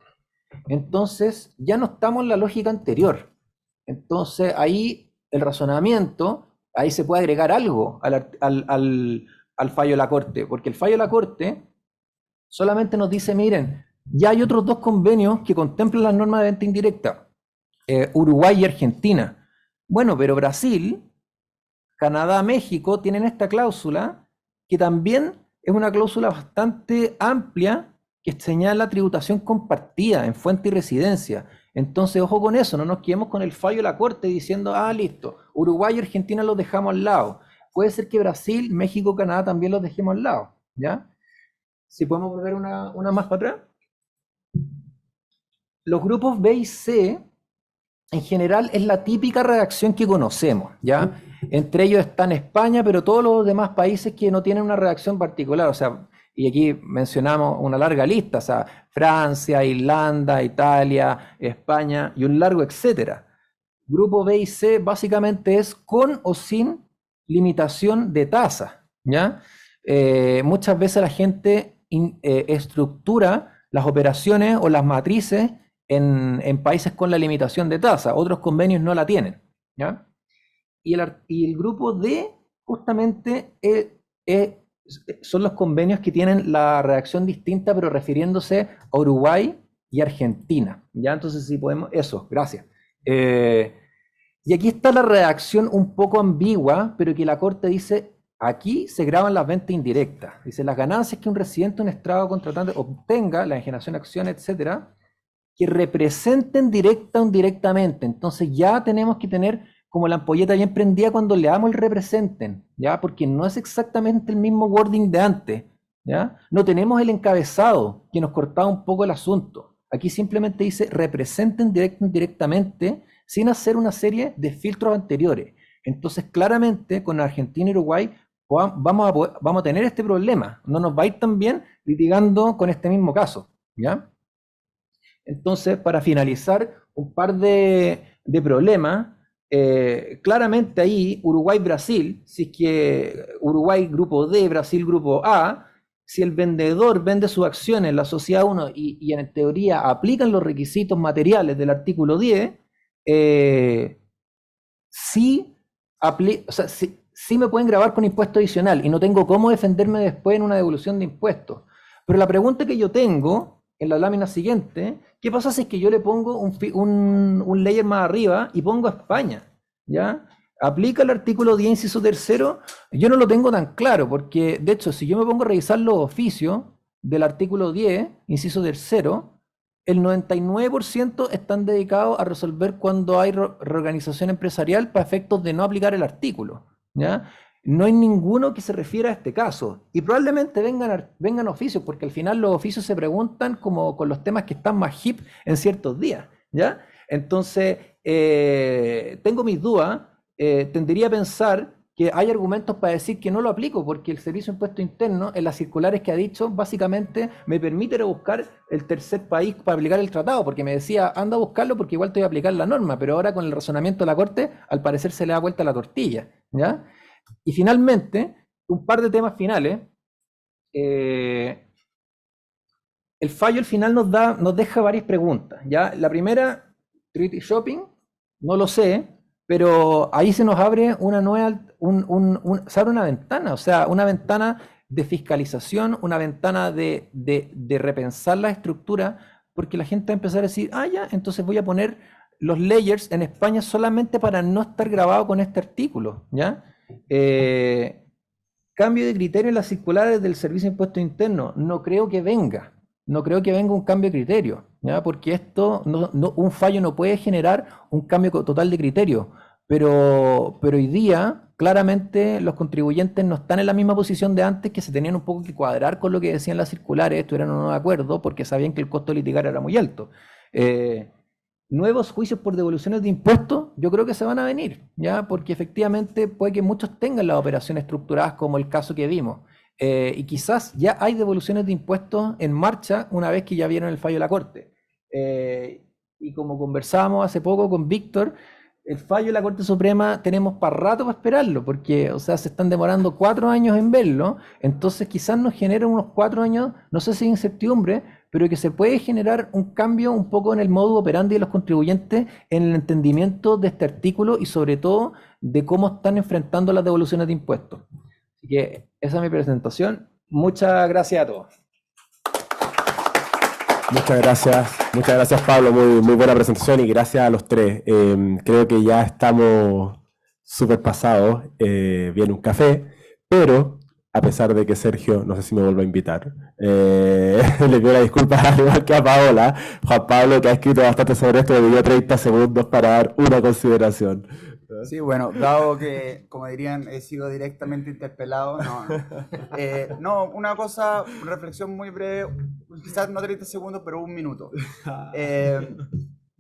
Entonces, ya no estamos en la lógica anterior. Entonces, ahí el razonamiento, ahí se puede agregar algo al fallo de la Corte, porque el fallo de la Corte solamente nos dice, miren, ya hay otros dos convenios que contemplan las normas de venta indirecta, Uruguay y Argentina. Bueno, pero Brasil, Canadá, México tienen esta cláusula que también es una cláusula bastante amplia que señala tributación compartida en fuente y residencia. Entonces, ojo con eso, no nos quedemos con el fallo de la Corte diciendo, listo, Uruguay y Argentina los dejamos al lado. Puede ser que Brasil, México, Canadá también los dejemos al lado, ¿ya? Si podemos volver una más para atrás. Los grupos B y C, en general, es la típica redacción que conocemos, ¿ya? Entre ellos están España, pero todos los demás países que no tienen una redacción particular, o sea, y aquí mencionamos una larga lista, o sea, Francia, Irlanda, Italia, España y un largo etcétera. Grupo B y C básicamente es con o sin limitación de tasa, ¿ya? Muchas veces la gente estructura las operaciones o las matrices en países con la limitación de tasa, otros convenios no la tienen, ¿ya? Y el grupo D justamente son los convenios que tienen la redacción distinta, pero refiriéndose a Uruguay y Argentina, ¿ya? Entonces, si podemos, eso, gracias. Y aquí está la redacción un poco ambigua, pero que la Corte dice, aquí se graban las ventas indirectas. Dice, las ganancias que un residente o un estrado contratante obtenga, la enajenación de acciones, etcétera, que representen directa o indirectamente. Entonces ya tenemos que tener como la ampolleta bien prendida cuando leamos el representen, ¿ya? Porque no es exactamente el mismo wording de antes, ¿ya? No tenemos el encabezado que nos cortaba un poco el asunto. Aquí simplemente dice representen directa o indirectamente sin hacer una serie de filtros anteriores. Entonces claramente con Argentina y Uruguay vamos a tener este problema. No nos va a ir tan bien litigando con este mismo caso, ¿ya? Entonces, para finalizar, un par de problemas. Claramente ahí Uruguay-Brasil, si es que Uruguay grupo D, Brasil grupo A, si el vendedor vende sus acciones en la sociedad 1 y en teoría aplican los requisitos materiales del artículo 10, sí me pueden grabar con impuesto adicional y no tengo cómo defenderme después en una devolución de impuestos. Pero la pregunta que yo tengo en la lámina siguiente, ¿qué pasa si es que yo le pongo un layer más arriba y pongo a España? ¿Ya? ¿Aplica el artículo 10, inciso tercero? Yo no lo tengo tan claro, porque de hecho, si yo me pongo a revisar los oficios del artículo 10, inciso tercero, el 99% están dedicados a resolver cuando hay reorganización empresarial para efectos de no aplicar el artículo, ¿ya? No hay ninguno que se refiera a este caso. Y probablemente vengan oficios, porque al final los oficios se preguntan como con los temas que están más hip en ciertos días, ¿ya? Entonces, tengo mis dudas. Tendería a pensar que hay argumentos para decir que no lo aplico, porque el Servicio de Impuesto Interno, en las circulares que ha dicho, básicamente me permite ir a buscar el tercer país para aplicar el tratado, porque me decía, anda a buscarlo porque igual te voy a aplicar la norma, pero ahora con el razonamiento de la Corte, al parecer se le da vuelta la tortilla, ¿ya? Y finalmente, un par de temas finales. El fallo al final nos deja varias preguntas, ¿ya? La primera, Treaty Shopping, no lo sé, pero ahí se nos abre una nueva, se abre una ventana, o sea, una ventana de fiscalización, una ventana de repensar la estructura, porque la gente va a empezar a decir, ya, entonces voy a poner los layers en España solamente para no estar grabado con este artículo, ¿ya? Cambio de criterio en las circulares del Servicio de Impuesto Interno, no creo que venga un cambio de criterio, ¿ya? Porque esto, un fallo no puede generar un cambio total de criterio, pero hoy día claramente los contribuyentes no están en la misma posición de antes, que se tenían un poco que cuadrar con lo que decían las circulares, estuvieran o no de acuerdo, porque sabían que el costo de litigar era muy alto. Nuevos juicios por devoluciones de impuestos, yo creo que se van a venir, ¿ya? Porque efectivamente puede que muchos tengan las operaciones estructuradas, como el caso que vimos. Y quizás ya hay devoluciones de impuestos en marcha una vez que ya vieron el fallo de la Corte. Y como conversábamos hace poco con Víctor, el fallo de la Corte Suprema tenemos para rato para esperarlo, porque, o sea, se están demorando 4 años en verlo, entonces quizás nos genera unos 4 años, no sé si incertidumbre, pero que se puede generar un cambio un poco en el modus operandi de los contribuyentes, en el entendimiento de este artículo y sobre todo de cómo están enfrentando las devoluciones de impuestos. Así que esa es mi presentación. Muchas gracias a todos. Muchas gracias Pablo, muy buena presentación y gracias a los tres. Creo que ya estamos súper pasados, viene un café, pero a pesar de que Sergio, no sé si me vuelve a invitar, le pido la disculpa al igual que a Paola, Juan Pablo, que ha escrito bastante sobre esto, me dio 30 segundos para dar una consideración. Sí, bueno, dado que, como dirían, he sido directamente interpelado, no, una reflexión muy breve, quizás no 30 segundos, pero 1 minuto.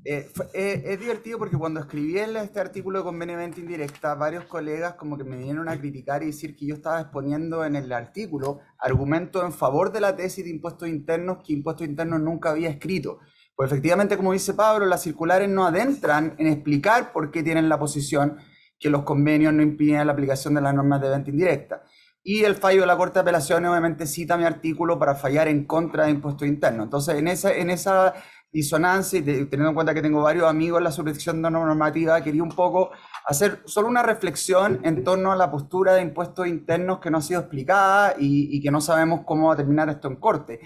Es divertido porque cuando escribí este artículo de convenio de venta indirecta, varios colegas como que me vinieron a criticar y decir que yo estaba exponiendo en el artículo argumentos en favor de la tesis de impuestos internos que impuestos internos nunca había escrito. Pues efectivamente, como dice Pablo, las circulares no adentran en explicar por qué tienen la posición que los convenios no impiden la aplicación de las normas de venta indirecta. Y el fallo de la Corte de Apelaciones obviamente cita mi artículo para fallar en contra de impuestos internos. Entonces, en esa disonancia y teniendo en cuenta que tengo varios amigos en la subdirección de normativa, quería un poco hacer solo una reflexión en torno a la postura de impuestos internos que no ha sido explicada y que no sabemos cómo va a terminar esto en corte,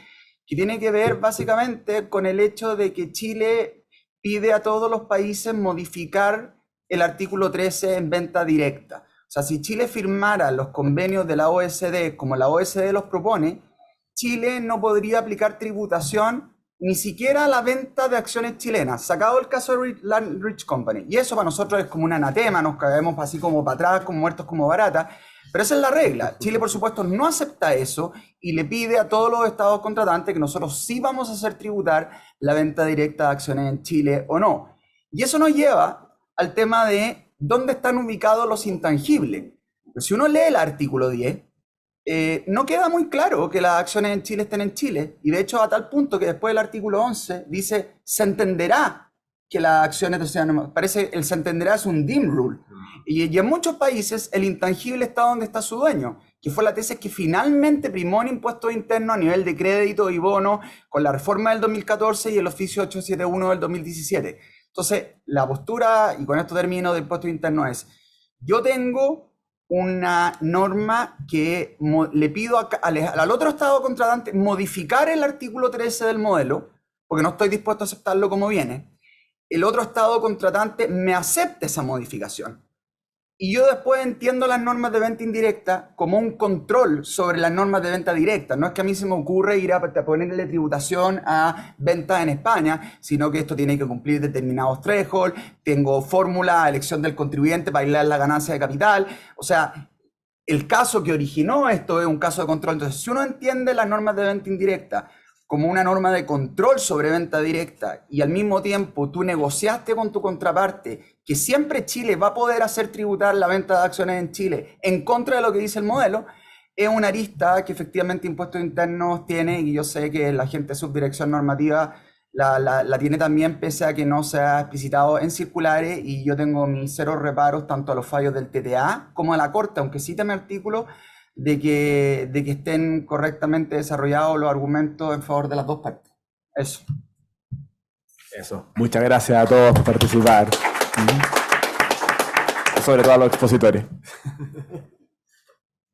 que tiene que ver básicamente con el hecho de que Chile pide a todos los países modificar el artículo 13 en venta directa. O sea, si Chile firmara los convenios de la OECD como la OECD los propone, Chile no podría aplicar tributación ni siquiera a la venta de acciones chilenas, sacado el caso de Rich Company. Y eso para nosotros es como un anatema, nos caemos así como para atrás, como muertos como baratas. Pero esa es la regla. Chile, por supuesto, no acepta eso y le pide a todos los estados contratantes que nosotros sí vamos a hacer tributar la venta directa de acciones en Chile o no. Y eso nos lleva al tema de dónde están ubicados los intangibles. Pero si uno lee el artículo 10, no queda muy claro que las acciones en Chile estén en Chile. Y de hecho, a tal punto que después del artículo 11 dice, se entenderá que las acciones sean, parece el se entenderá es un dim rule. Y en muchos países el intangible está donde está su dueño, que fue la tesis que finalmente primó en impuestos internos a nivel de crédito y bono con la reforma del 2014 y el oficio 871 del 2017. Entonces, la postura, y con esto termino, de impuestos internos es, yo tengo una norma que le pido al otro estado contratante modificar el artículo 13 del modelo, porque no estoy dispuesto a aceptarlo como viene. El otro estado contratante me acepta esa modificación. Y yo después entiendo las normas de venta indirecta como un control sobre las normas de venta directa. No es que a mí se me ocurre ir a ponerle tributación a ventas en España, sino que esto tiene que cumplir determinados thresholds, tengo fórmula, elección del contribuyente para aislar la ganancia de capital. O sea, el caso que originó esto es un caso de control. Entonces, si uno entiende las normas de venta indirecta como una norma de control sobre venta directa y al mismo tiempo tú negociaste con tu contraparte que siempre Chile va a poder hacer tributar la venta de acciones en Chile en contra de lo que dice el modelo, es una arista que efectivamente Impuestos Internos tiene, y yo sé que la gente de subdirección normativa la tiene también, pese a que no se ha explicitado en circulares, y yo tengo mis cero reparos tanto a los fallos del TTA como a la Corte, aunque cite mi artículo, de que estén correctamente desarrollados los argumentos en favor de las dos partes. Eso. Muchas gracias a todos por participar. Sobre todo a los expositores.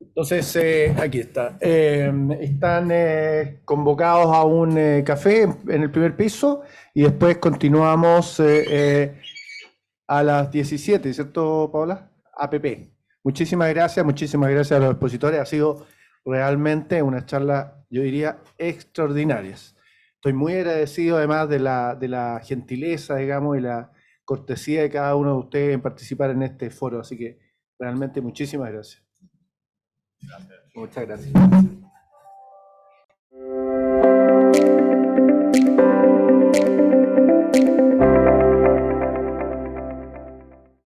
Entonces, aquí está. Están convocados a un café en el primer piso y después continuamos a las 17, ¿cierto, Paola? APP. Muchísimas gracias a los expositores. Ha sido realmente una charla, yo diría, extraordinaria. Estoy muy agradecido además de la gentileza, digamos, y la cortesía de cada uno de ustedes en participar en este foro. Así que Realmente muchísimas gracias. Muchas gracias.